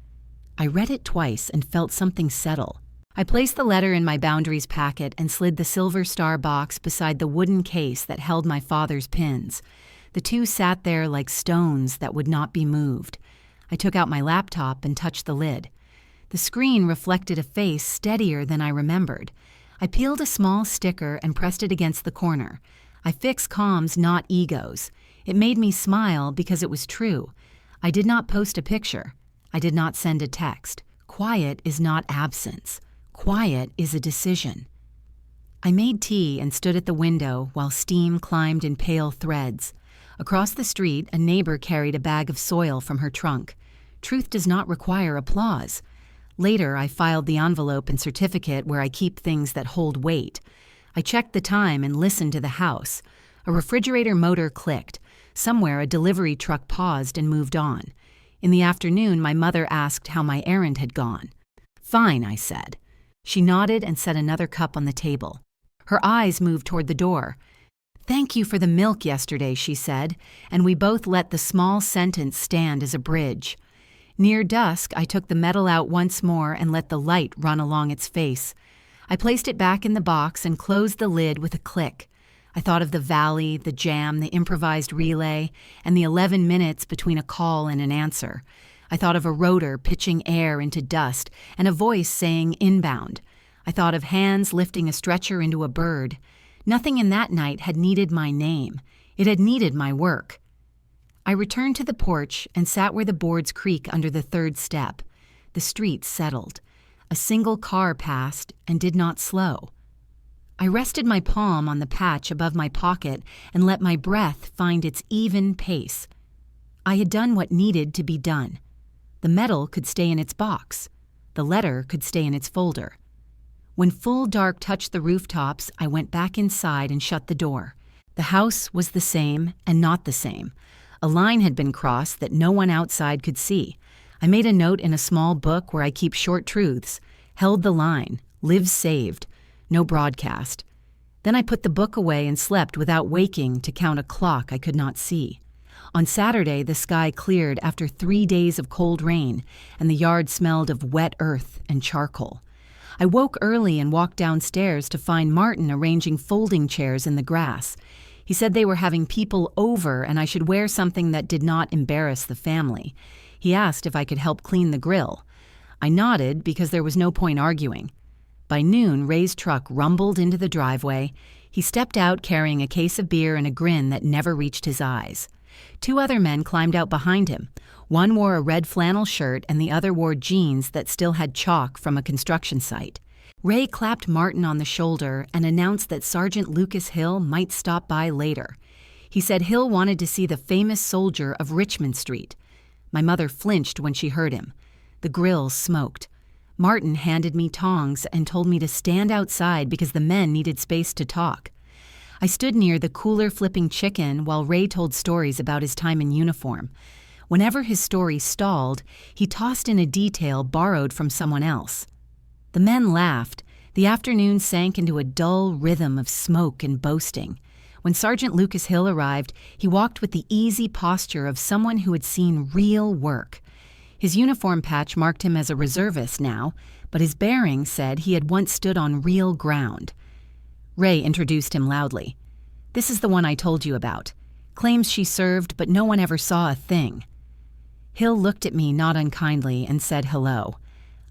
I read it twice and felt something settle. I placed the letter in my boundaries packet and slid the silver star box beside the wooden case that held my father's pins. The two sat there like stones that would not be moved. I took out my laptop and touched the lid. The screen reflected a face steadier than I remembered. I peeled a small sticker and pressed it against the corner. I fix comms, not egos. It made me smile because it was true. I did not post a picture. I did not send a text. Quiet is not absence. Quiet is a decision. I made tea and stood at the window while steam climbed in pale threads. Across the street, a neighbor carried a bag of soil from her trunk. Truth does not require applause. Later, I filed the envelope and certificate where I keep things that hold weight. I checked the time and listened to the house. A refrigerator motor clicked. Somewhere, a delivery truck paused and moved on. In the afternoon, my mother asked how my errand had gone. "Fine," I said. She nodded and set another cup on the table. Her eyes moved toward the door. "Thank you for the milk yesterday," she said, and we both let the small sentence stand as a bridge. Near dusk, I took the metal out once more and let the light run along its face. I placed it back in the box and closed the lid with a click. I thought of the valley, the jam, the improvised relay, and the 11 minutes between a call and an answer. I thought of a rotor pitching air into dust and a voice saying inbound. I thought of hands lifting a stretcher into a bird. Nothing in that night had needed my name. It had needed my work. I returned to the porch and sat where the boards creak under the third step. The street settled. A single car passed and did not slow. I rested my palm on the patch above my pocket and let my breath find its even pace. I had done what needed to be done. The metal could stay in its box. The letter could stay in its folder. When full dark touched the rooftops, I went back inside and shut the door. The house was the same and not the same. A line had been crossed that no one outside could see. I made a note in a small book where I keep short truths. Held the line. Lives saved. No broadcast. Then I put the book away and slept without waking to count a clock I could not see. On Saturday, the sky cleared after 3 days of cold rain, and the yard smelled of wet earth and charcoal. I woke early and walked downstairs to find Martin arranging folding chairs in the grass. He said they were having people over and I should wear something that did not embarrass the family. He asked if I could help clean the grill. I nodded because there was no point arguing. By noon, Ray's truck rumbled into the driveway. He stepped out carrying a case of beer and a grin that never reached his eyes. 2 other men climbed out behind him. One wore a red flannel shirt and the other wore jeans that still had chalk from a construction site. Ray clapped Martin on the shoulder and announced that Sergeant Lucas Hill might stop by later. He said Hill wanted to see the famous soldier of Richmond Street. My mother flinched when she heard him. The grill smoked. Martin handed me tongs and told me to stand outside because the men needed space to talk. I stood near the cooler flipping chicken while Ray told stories about his time in uniform. Whenever his story stalled, he tossed in a detail borrowed from someone else. The men laughed. The afternoon sank into a dull rhythm of smoke and boasting. When Sergeant Lucas Hill arrived, he walked with the easy posture of someone who had seen real work. His uniform patch marked him as a reservist now, but his bearing said he had once stood on real ground. Ray introduced him loudly. "This is the one I told you about. Claims she served, but no one ever saw a thing." Hill looked at me not unkindly and said hello.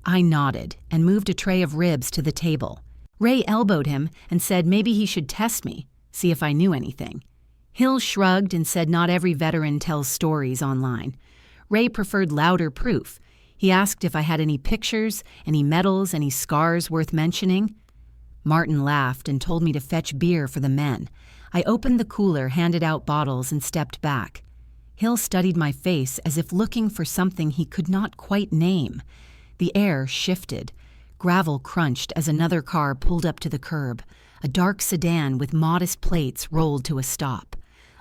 I nodded and moved a tray of ribs to the table. Ray elbowed him and said maybe he should test me, see if I knew anything. Hill shrugged and said not every veteran tells stories online. Ray preferred louder proof. He asked if I had any pictures, any medals, any scars worth mentioning. Martin laughed and told me to fetch beer for the men. I opened the cooler, handed out bottles, and stepped back. Hill studied my face as if looking for something he could not quite name. The air shifted. Gravel crunched as another car pulled up to the curb. A dark sedan with modest plates rolled to a stop.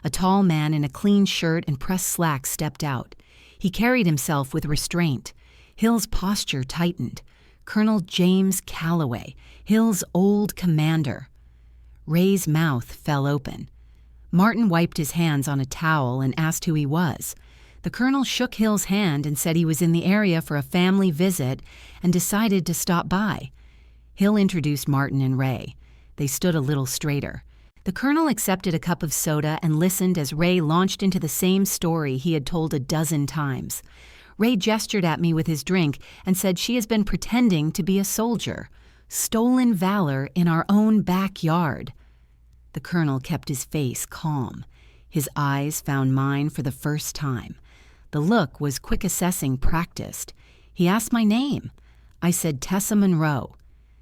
A tall man in a clean shirt and pressed slacks stepped out. He carried himself with restraint. Hill's posture tightened. Colonel James Calloway, Hill's old commander. Ray's mouth fell open. Martin wiped his hands on a towel and asked who he was. The colonel shook Hill's hand and said he was in the area for a family visit and decided to stop by. Hill introduced Martin and Ray. They stood a little straighter. The colonel accepted a cup of soda and listened as Ray launched into the same story he had told a dozen times. Ray gestured at me with his drink and said she has been pretending to be a soldier. Stolen valor in our own backyard. The colonel kept his face calm. His eyes found mine for the first time. The look was quick assessing practiced. He asked my name. I said Tessa Monroe.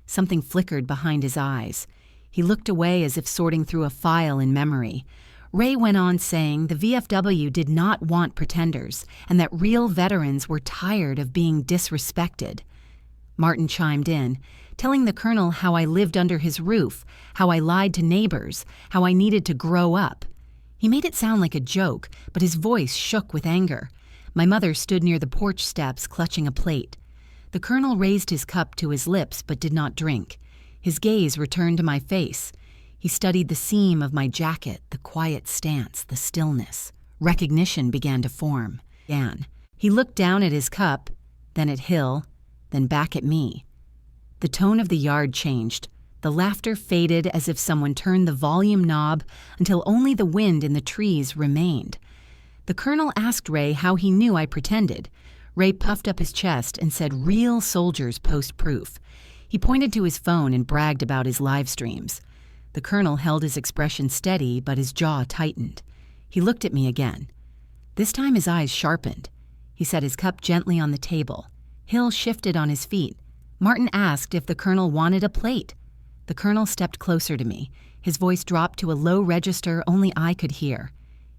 Something flickered behind his eyes. He looked away as if sorting through a file in memory. Ray went on saying the VFW did not want pretenders and that real veterans were tired of being disrespected. Martin chimed in, telling the colonel how I lived under his roof, how I lied to neighbors, how I needed to grow up. He made it sound like a joke, but his voice shook with anger. My mother stood near the porch steps clutching a plate. The colonel raised his cup to his lips but did not drink. His gaze returned to my face. He studied the seam of my jacket, the quiet stance, the stillness. Recognition began to form. He looked down at his cup, then at Hill, then back at me. The tone of the yard changed. The laughter faded as if someone turned the volume knob until only the wind in the trees remained. The colonel asked Ray how he knew I pretended. Ray puffed up his chest and said real soldiers post proof. He pointed to his phone and bragged about his live streams. The colonel held his expression steady, but his jaw tightened. He looked at me again. This time his eyes sharpened. He set his cup gently on the table. Hill shifted on his feet. Martin asked if the colonel wanted a plate. The colonel stepped closer to me. His voice dropped to a low register only I could hear.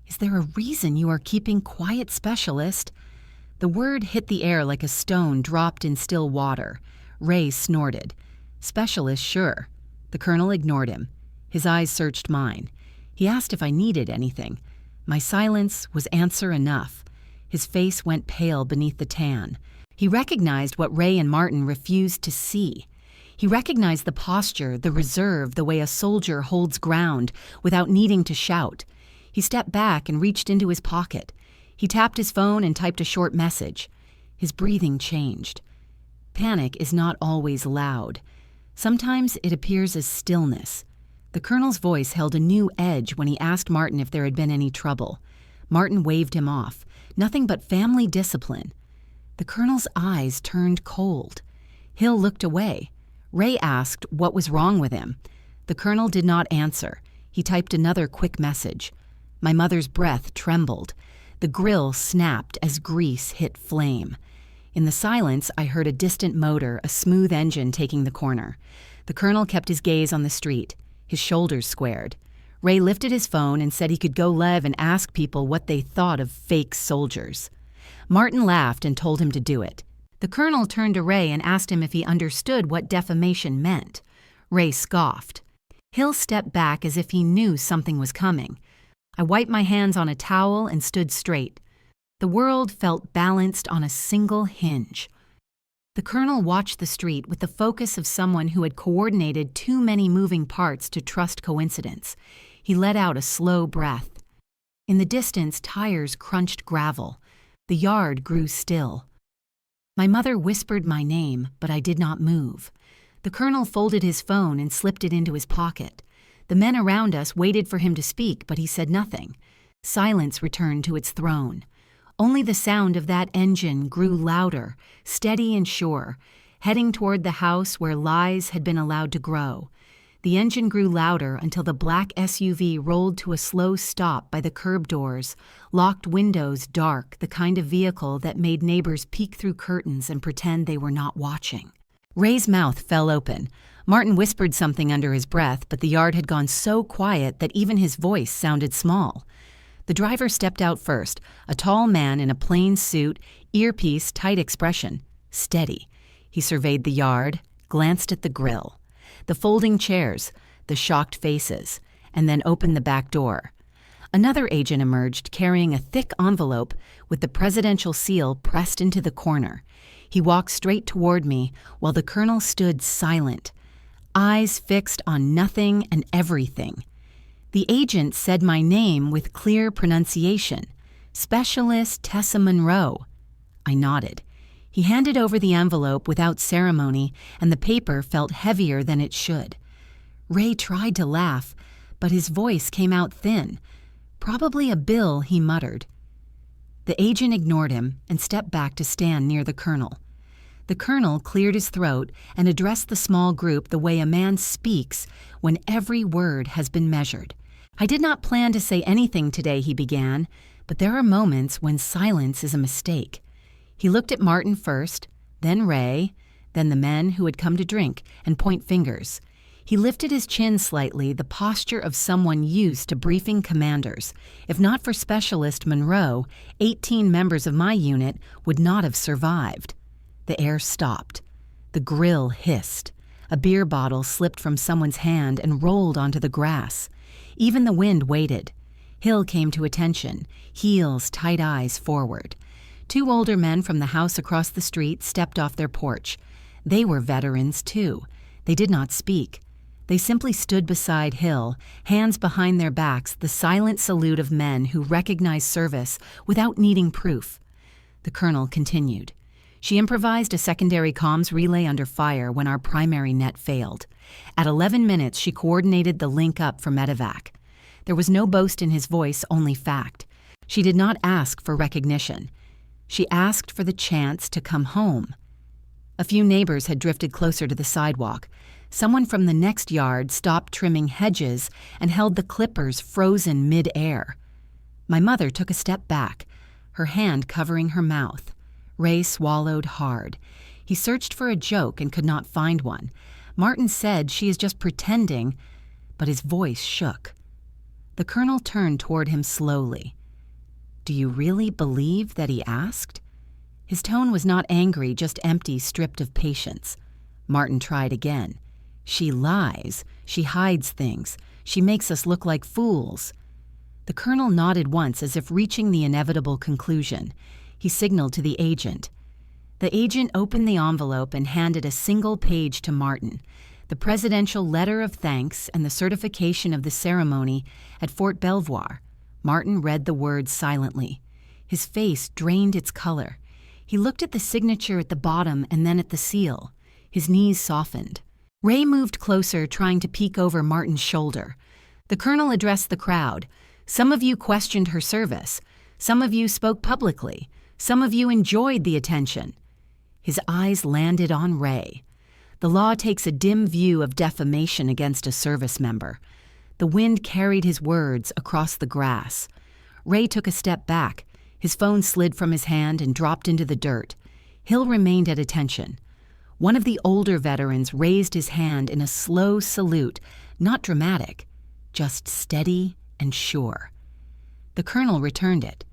"Is there a reason you are keeping quiet, specialist?" The word hit the air like a stone dropped in still water. Ray snorted. "Specialist, sure." The colonel ignored him. His eyes searched mine. He asked if I needed anything. My silence was answer enough. His face went pale beneath the tan. He recognized what Ray and Martin refused to see. He recognized the posture, the reserve, the way a soldier holds ground without needing to shout. He stepped back and reached into his pocket. He tapped his phone and typed a short message. His breathing changed. Panic is not always loud. Sometimes it appears as stillness. The colonel's voice held a new edge when he asked Martin if there had been any trouble. Martin waved him off. Nothing but family discipline. The colonel's eyes turned cold. Hill looked away. Ray asked what was wrong with him. The colonel did not answer. He typed another quick message. My mother's breath trembled. The grill snapped as grease hit flame. In the silence, I heard a distant motor, a smooth engine taking the corner. The colonel kept his gaze on the street. His shoulders squared. Ray lifted his phone and said he could go live and ask people what they thought of fake soldiers. Martin laughed and told him to do it. The colonel turned to Ray and asked him if he understood what defamation meant. Ray scoffed. Hill stepped back as if he knew something was coming. I wiped my hands on a towel and stood straight. The world felt balanced on a single hinge. The colonel watched the street with the focus of someone who had coordinated too many moving parts to trust coincidence. He let out a slow breath. In the distance, tires crunched gravel. The yard grew still. My mother whispered my name, but I did not move. The colonel folded his phone and slipped it into his pocket. The men around us waited for him to speak, but he said nothing. Silence returned to its throne. Only the sound of that engine grew louder, steady and sure, heading toward the house where lies had been allowed to grow. The engine grew louder until the black SUV rolled to a slow stop by the curb doors, locked windows dark, the kind of vehicle that made neighbors peek through curtains and pretend they were not watching. Ray's mouth fell open. Martin whispered something under his breath, but the yard had gone so quiet that even his voice sounded small. The driver stepped out first, a tall man in a plain suit, earpiece, tight expression. Steady. He surveyed the yard, glanced at the grill, the folding chairs, the shocked faces, and then opened the back door. Another agent emerged carrying a thick envelope with the presidential seal pressed into the corner. He walked straight toward me while the colonel stood silent, eyes fixed on nothing and everything. The agent said my name with clear pronunciation, Specialist Tessa Monroe. I nodded. He handed over the envelope without ceremony, and the paper felt heavier than it should. Ray tried to laugh, but his voice came out thin. Probably a bill, he muttered. The agent ignored him and stepped back to stand near the colonel. The colonel cleared his throat and addressed the small group the way a man speaks when every word has been measured. I did not plan to say anything today, he began, but there are moments when silence is a mistake. He looked at Martin first, then Ray, then the men who had come to drink and point fingers. He lifted his chin slightly, the posture of someone used to briefing commanders. If not for Specialist Monroe, 18 members of my unit would not have survived. The air stopped. The grill hissed. A beer bottle slipped from someone's hand and rolled onto the grass. Even the wind waited. Hill came to attention, heels, tight eyes forward. 2 older men from the house across the street stepped off their porch. They were veterans, too. They did not speak. They simply stood beside Hill, hands behind their backs, the silent salute of men who recognize service without needing proof. The colonel continued. She improvised a secondary comms relay under fire when our primary net failed. At 11 minutes, she coordinated the link up for medevac. There was no boast in his voice, only fact. She did not ask for recognition. She asked for the chance to come home. A few neighbors had drifted closer to the sidewalk. Someone from the next yard stopped trimming hedges and held the clippers frozen mid-air. My mother took a step back, her hand covering her mouth. Ray swallowed hard. He searched for a joke and could not find one. Martin said she is just pretending, but his voice shook. The colonel turned toward him slowly. Do you really believe that he asked? His tone was not angry, just empty, stripped of patience. Martin tried again. She lies. She hides things. She makes us look like fools. The colonel nodded once as if reaching the inevitable conclusion. He signaled to the agent. The agent opened the envelope and handed a single page to Martin, the presidential letter of thanks and the certification of the ceremony at Fort Belvoir. Martin read the words silently. His face drained its color. He looked at the signature at the bottom and then at the seal. His knees softened. Ray moved closer, trying to peek over Martin's shoulder. The colonel addressed the crowd. Some of you questioned her service. Some of you spoke publicly. Some of you enjoyed the attention. His eyes landed on Ray. The law takes a dim view of defamation against a service member. The wind carried his words across the grass. Ray took a step back. His phone slid from his hand and dropped into the dirt. Hill remained at attention. One of the older veterans raised his hand in a slow salute, not dramatic, just steady and sure. The colonel returned it.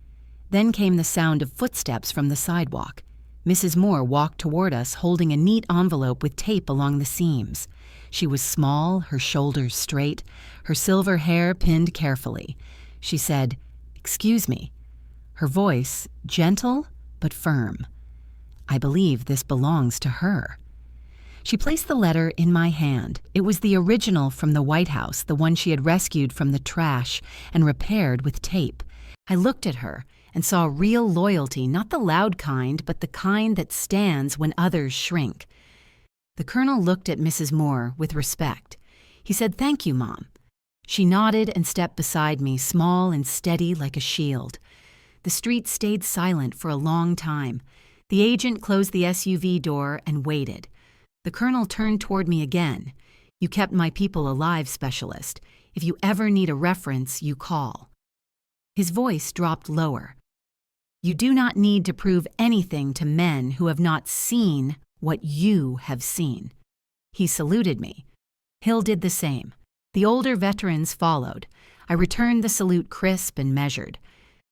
Then came the sound of footsteps from the sidewalk. Mrs. Moore walked toward us holding a neat envelope with tape along the seams. She was small, her shoulders straight, her silver hair pinned carefully. She said, "Excuse me." Her voice, gentle but firm. I believe this belongs to her. She placed the letter in my hand. It was the original from the White House, the one she had rescued from the trash and repaired with tape. I looked at her and saw real loyalty, not the loud kind, but the kind that stands when others shrink. The Colonel looked at Mrs. Moore with respect. He said, "Thank you, Mom." She nodded and stepped beside me, small and steady like a shield. The street stayed silent for a long time. The agent closed the SUV door and waited. The Colonel turned toward me again. "You kept my people alive, Specialist. If you ever need a reference, you call." His voice dropped lower. "You do not need to prove anything to men who have not seen what you have seen." He saluted me. Hill did the same. The older veterans followed. I returned the salute crisp and measured.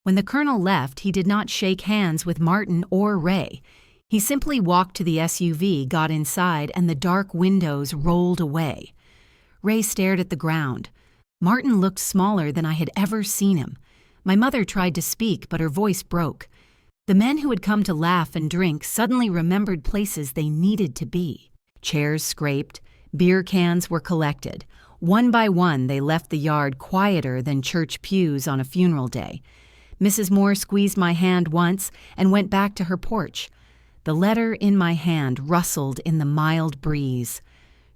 When the Colonel left, he did not shake hands with Martin or Ray. He simply walked to the SUV, got inside, and the dark windows rolled away. Ray stared at the ground. Martin looked smaller than I had ever seen him. My mother tried to speak, but her voice broke. The men who had come to laugh and drink suddenly remembered places they needed to be. Chairs scraped, beer cans were collected. One by one, they left the yard quieter than church pews on a funeral day. Mrs. Moore squeezed my hand once and went back to her porch. The letter in my hand rustled in the mild breeze.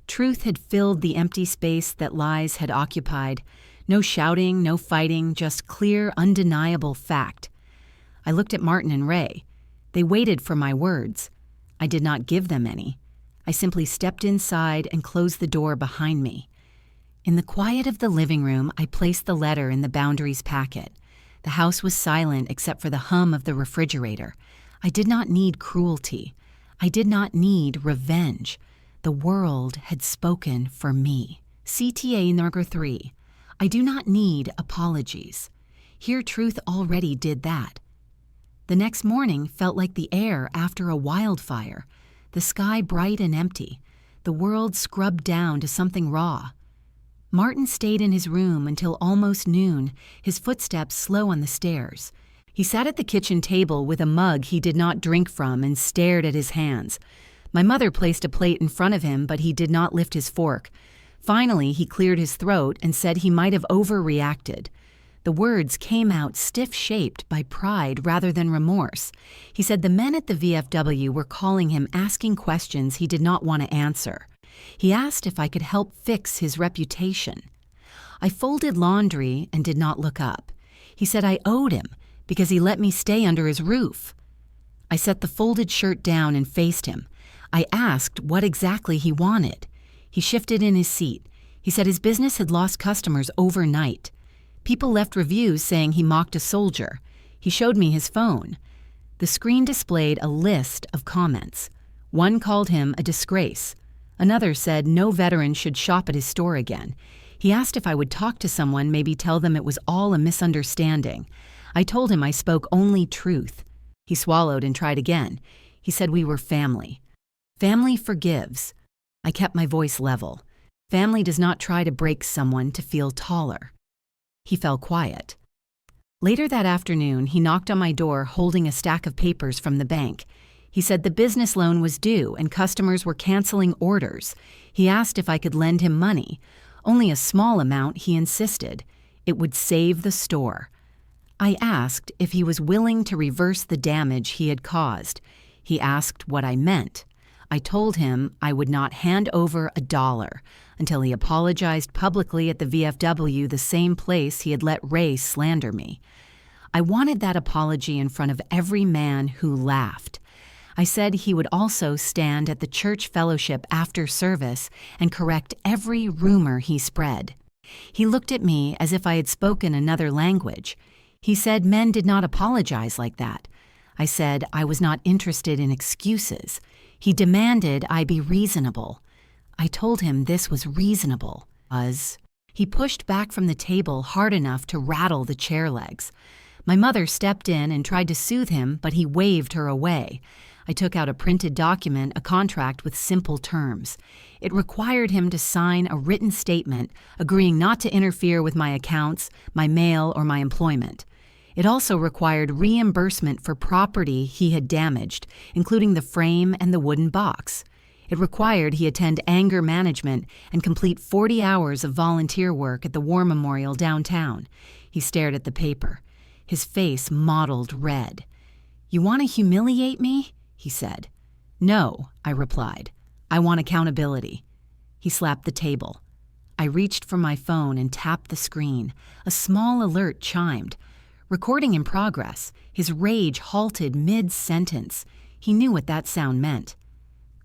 Truth had filled the empty space that lies had occupied. No shouting, no fighting, just clear, undeniable fact. I looked at Martin and Ray. They waited for my words. I did not give them any. I simply stepped inside and closed the door behind me. In the quiet of the living room, I placed the letter in the Boundaries packet. The house was silent except for the hum of the refrigerator. I did not need cruelty. I did not need revenge. The world had spoken for me. CTA number 3. I do not need apologies. Here Truth already did that. The next morning felt like the air after a wildfire. The sky bright and empty. The world scrubbed down to something raw. Martin stayed in his room until almost noon, his footsteps slow on the stairs. He sat at the kitchen table with a mug he did not drink from and stared at his hands. My mother placed a plate in front of him, but he did not lift his fork. Finally, he cleared his throat and said he might have overreacted. The words came out stiff-shaped by pride rather than remorse. He said the men at the VFW were calling him, asking questions he did not want to answer. He asked if I could help fix his reputation. I folded laundry and did not look up. He said I owed him because he let me stay under his roof. I set the folded shirt down and faced him. I asked what exactly he wanted. He shifted in his seat. He said his business had lost customers overnight. People left reviews saying he mocked a soldier. He showed me his phone. The screen displayed a list of comments. One called him a disgrace. Another said no veteran should shop at his store again. He asked if I would talk to someone, maybe tell them it was all a misunderstanding. I told him I spoke only truth. He swallowed and tried again. He said we were family. Family forgives. I kept my voice level. Family does not try to break someone to feel taller. He fell quiet. Later that afternoon, he knocked on my door holding a stack of papers from the bank. He said the business loan was due and customers were canceling orders. He asked if I could lend him money. Only a small amount, he insisted. It would save the store. I asked if he was willing to reverse the damage he had caused. He asked what I meant. I told him I would not hand over $1 until he apologized publicly at the VFW, the same place he had let Ray slander me. I wanted that apology in front of every man who laughed. I said he would also stand at the church fellowship after service and correct every rumor he spread. He looked at me as if I had spoken another language. He said men did not apologize like that. I said I was not interested in excuses. He demanded I be reasonable. I told him this was reasonable. He pushed back from the table hard enough to rattle the chair legs. My mother stepped in and tried to soothe him, but he waved her away. I took out a printed document, a contract with simple terms. It required him to sign a written statement agreeing not to interfere with my accounts, my mail, or my employment. It also required reimbursement for property he had damaged, including the frame and the wooden box. It required he attend anger management and complete 40 hours of volunteer work at the War Memorial downtown. He stared at the paper. His face mottled red. "You want to humiliate me?" he said. "No," I replied. "I want accountability." He slapped the table. I reached for my phone and tapped the screen. A small alert chimed. Recording in progress. His rage halted mid-sentence. He knew what that sound meant.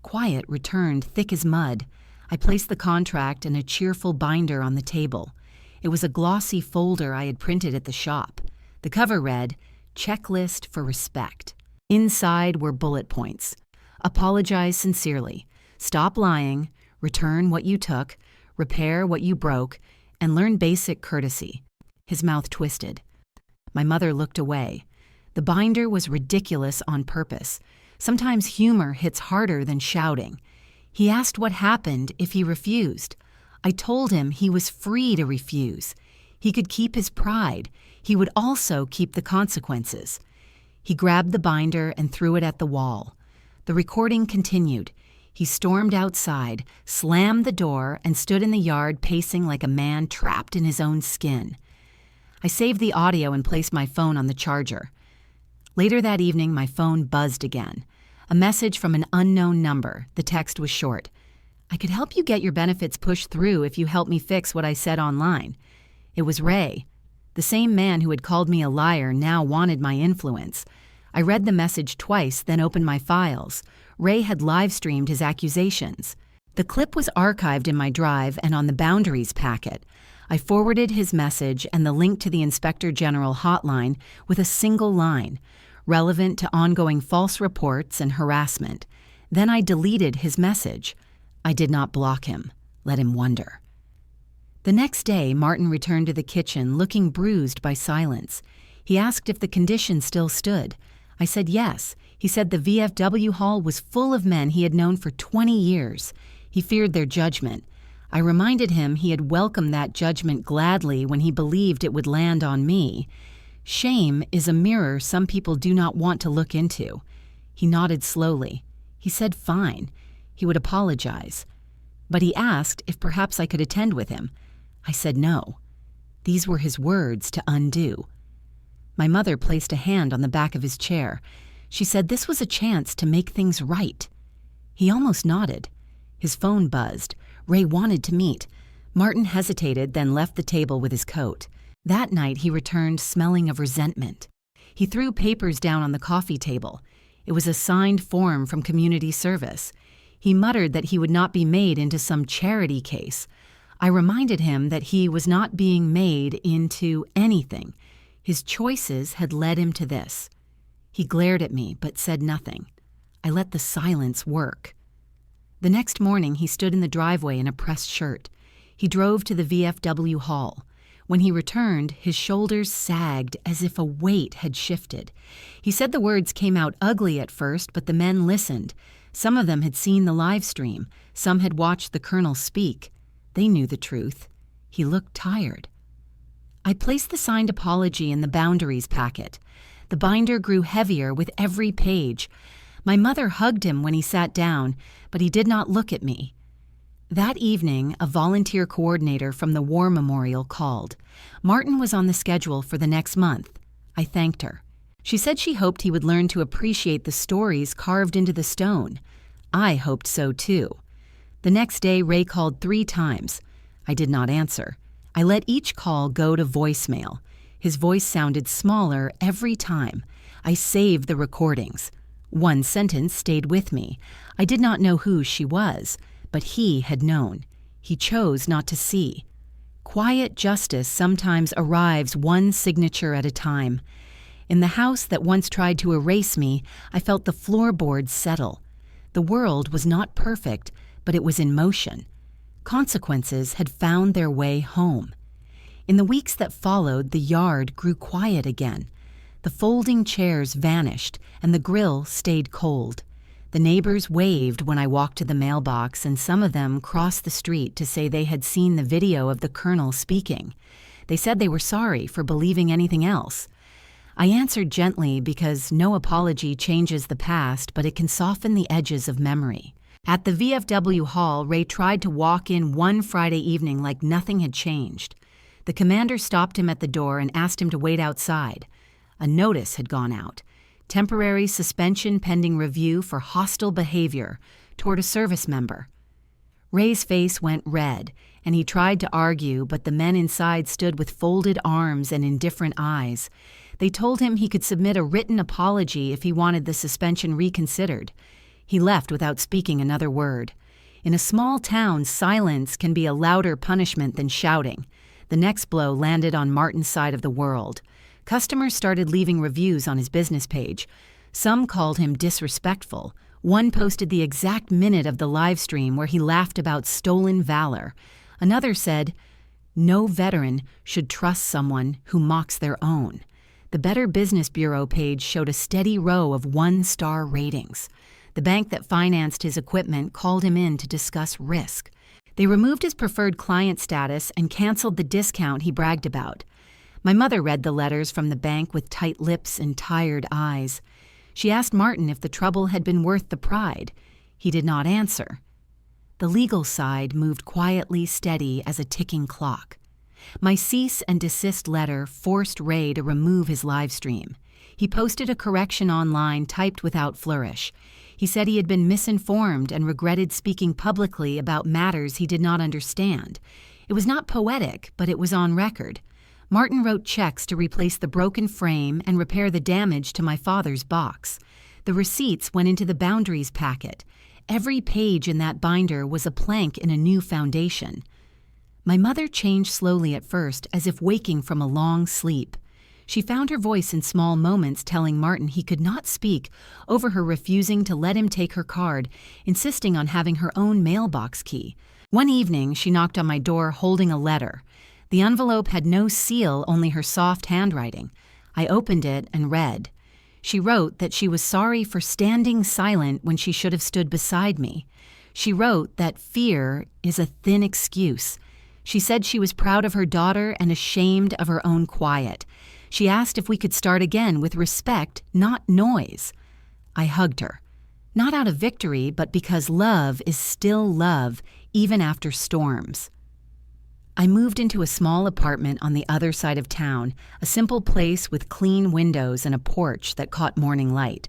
Quiet returned, thick as mud. I placed the contract and a cheerful binder on the table. It was a glossy folder I had printed at the shop. The cover read, "Checklist for Respect." Inside were bullet points. Apologize sincerely. Stop lying. Return what you took. Repair what you broke. And learn basic courtesy. His mouth twisted. My mother looked away. The binder was ridiculous on purpose. Sometimes humor hits harder than shouting. He asked what happened if he refused. I told him he was free to refuse. He could keep his pride. He would also keep the consequences. He grabbed the binder and threw it at the wall. The recording continued. He stormed outside, slammed the door, and stood in the yard pacing like a man trapped in his own skin. I saved the audio and placed my phone on the charger. Later that evening, my phone buzzed again. A message from an unknown number. The text was short. "I could help you get your benefits pushed through if you help me fix what I said online." It was Ray. The same man who had called me a liar now wanted my influence. I read the message twice, then opened my files. Ray had live-streamed his accusations. The clip was archived in my drive and on the Boundaries packet. I forwarded his message and the link to the Inspector General hotline with a single line, relevant to ongoing false reports and harassment. Then I deleted his message. I did not block him. Let him wonder. The next day, Martin returned to the kitchen, looking bruised by silence. He asked if the condition still stood. I said yes. He said the VFW hall was full of men he had known for 20 years. He feared their judgment. I reminded him he had welcomed that judgment gladly when he believed it would land on me. Shame is a mirror some people do not want to look into. He nodded slowly. He said fine. He would apologize. But he asked if perhaps I could attend with him. I said no. These were his words to undo. My mother placed a hand on the back of his chair. She said this was a chance to make things right. He almost nodded. His phone buzzed. Ray wanted to meet. Martin hesitated, then left the table with his coat. That night he returned smelling of resentment. He threw papers down on the coffee table. It was a signed form from community service. He muttered that he would not be made into some charity case. I reminded him that he was not being made into anything. His choices had led him to this. He glared at me, but said nothing. I let the silence work. The next morning, he stood in the driveway in a pressed shirt. He drove to the VFW hall. When he returned, his shoulders sagged as if a weight had shifted. He said the words came out ugly at first, but the men listened. Some of them had seen the live stream. Some had watched the colonel speak. They knew the truth. He looked tired. I placed the signed apology in the Boundaries packet. The binder grew heavier with every page. My mother hugged him when he sat down, but he did not look at me. That evening, a volunteer coordinator from the War Memorial called. Martin was on the schedule for the next month. I thanked her. She said she hoped he would learn to appreciate the stories carved into the stone. I hoped so too. The next day, Ray called 3 times. I did not answer. I let each call go to voicemail. His voice sounded smaller every time. I saved the recordings. One sentence stayed with me. I did not know who she was, but he had known. He chose not to see. Quiet justice sometimes arrives one signature at a time. In the house that once tried to erase me, I felt the floorboards settle. The world was not perfect, but it was in motion. Consequences had found their way home. In the weeks that followed, the yard grew quiet again. The folding chairs vanished, and the grill stayed cold. The neighbors waved when I walked to the mailbox, and some of them crossed the street to say they had seen the video of the colonel speaking. They said they were sorry for believing anything else. I answered gently because no apology changes the past, but it can soften the edges of memory. At the VFW hall, Ray tried to walk in one Friday evening like nothing had changed. The commander stopped him at the door and asked him to wait outside. A notice had gone out. Temporary suspension pending review for hostile behavior toward a service member. Ray's face went red, and he tried to argue, but the men inside stood with folded arms and indifferent eyes. They told him he could submit a written apology if he wanted the suspension reconsidered. He left without speaking another word. In a small town, silence can be a louder punishment than shouting. The next blow landed on Martin's side of the world. Customers started leaving reviews on his business page. Some called him disrespectful. One posted the exact minute of the live stream where he laughed about stolen valor. Another said, "No veteran should trust someone who mocks their own." The Better Business Bureau page showed a steady row of one-star ratings. The bank that financed his equipment called him in to discuss risk. They removed his preferred client status and canceled the discount he bragged about. My mother read the letters from the bank with tight lips and tired eyes. She asked Martin if the trouble had been worth the pride. He did not answer. The legal side moved quietly steady as a ticking clock. My cease and desist letter forced Ray to remove his live stream. He posted a correction online typed without flourish. He said he had been misinformed and regretted speaking publicly about matters he did not understand. It was not poetic, but it was on record. Martin wrote checks to replace the broken frame and repair the damage to my father's box. The receipts went into the boundaries packet. Every page in that binder was a plank in a new foundation. My mother changed slowly at first, as if waking from a long sleep. She found her voice in small moments telling Martin he could not speak over her refusing to let him take her card, insisting on having her own mailbox key. One evening, she knocked on my door holding a letter. The envelope had no seal, only her soft handwriting. I opened it and read. She wrote that she was sorry for standing silent when she should have stood beside me. She wrote that fear is a thin excuse. She said she was proud of her daughter and ashamed of her own quiet. She asked if we could start again with respect, not noise. I hugged her. Not out of victory, but because love is still love, even after storms. I moved into a small apartment on the other side of town, a simple place with clean windows and a porch that caught morning light.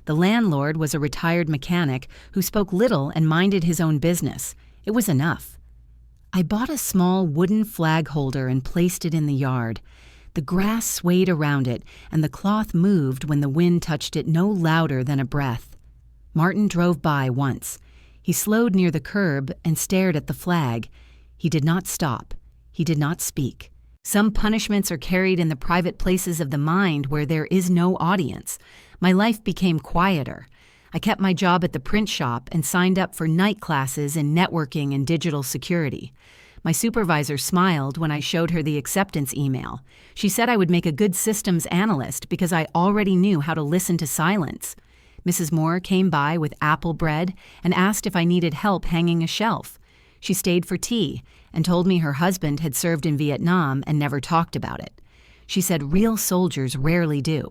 The landlord was a retired mechanic who spoke little and minded his own business. It was enough. I bought a small wooden flag holder and placed it in the yard. The grass swayed around it, and the cloth moved when the wind touched it no louder than a breath. Martin drove by once. He slowed near the curb and stared at the flag. He did not stop. He did not speak. Some punishments are carried in the private places of the mind where there is no audience. My life became quieter. I kept my job at the print shop and signed up for night classes in networking and digital security. My supervisor smiled when I showed her the acceptance email. She said I would make a good systems analyst because I already knew how to listen to silence. Mrs. Moore came by with apple bread and asked if I needed help hanging a shelf. She stayed for tea and told me her husband had served in Vietnam and never talked about it. She said real soldiers rarely do.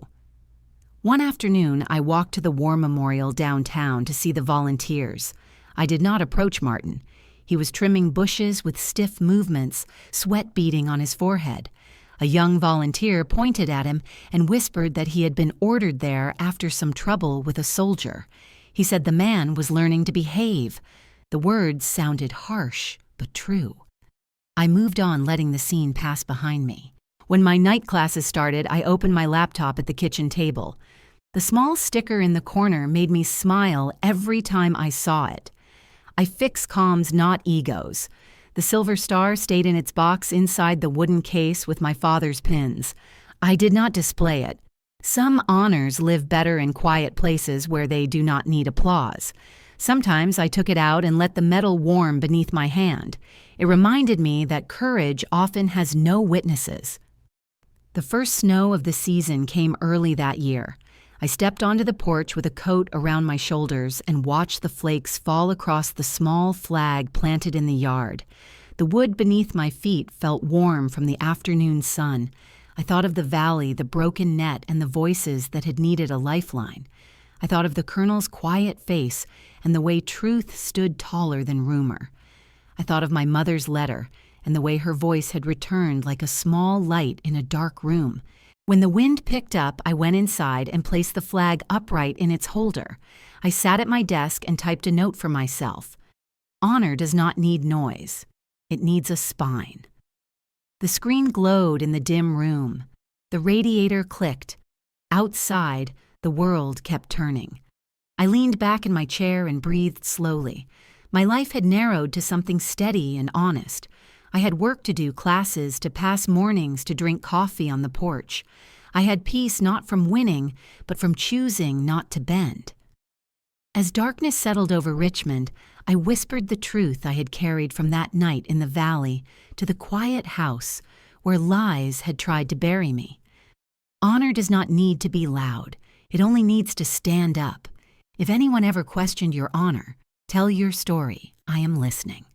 One afternoon, I walked to the War Memorial downtown to see the volunteers. I did not approach Martin. He was trimming bushes with stiff movements, sweat beading on his forehead. A young volunteer pointed at him and whispered that he had been ordered there after some trouble with a soldier. He said the man was learning to behave. The words sounded harsh, but true. I moved on, letting the scene pass behind me. When my night classes started, I opened my laptop at the kitchen table. The small sticker in the corner made me smile every time I saw it. I fix comms, not egos. The silver star stayed in its box inside the wooden case with my father's pins. I did not display it. Some honors live better in quiet places where they do not need applause. Sometimes I took it out and let the metal warm beneath my hand. It reminded me that courage often has no witnesses. The first snow of the season came early that year. I stepped onto the porch with a coat around my shoulders and watched the flakes fall across the small flag planted in the yard. The wood beneath my feet felt warm from the afternoon sun. I thought of the valley, the broken net, and the voices that had needed a lifeline. I thought of the colonel's quiet face and the way truth stood taller than rumor. I thought of my mother's letter and the way her voice had returned like a small light in a dark room. When the wind picked up, I went inside and placed the flag upright in its holder. I sat at my desk and typed a note for myself. Honor does not need noise. It needs a spine. The screen glowed in the dim room. The radiator clicked. Outside, the world kept turning. I leaned back in my chair and breathed slowly. My life had narrowed to something steady and honest. I had work to do, classes, to pass mornings, to drink coffee on the porch. I had peace not from winning, but from choosing not to bend. As darkness settled over Richmond, I whispered the truth I had carried from that night in the valley to the quiet house where lies had tried to bury me. Honor does not need to be loud. It only needs to stand up. If anyone ever questioned your honor, tell your story. I am listening.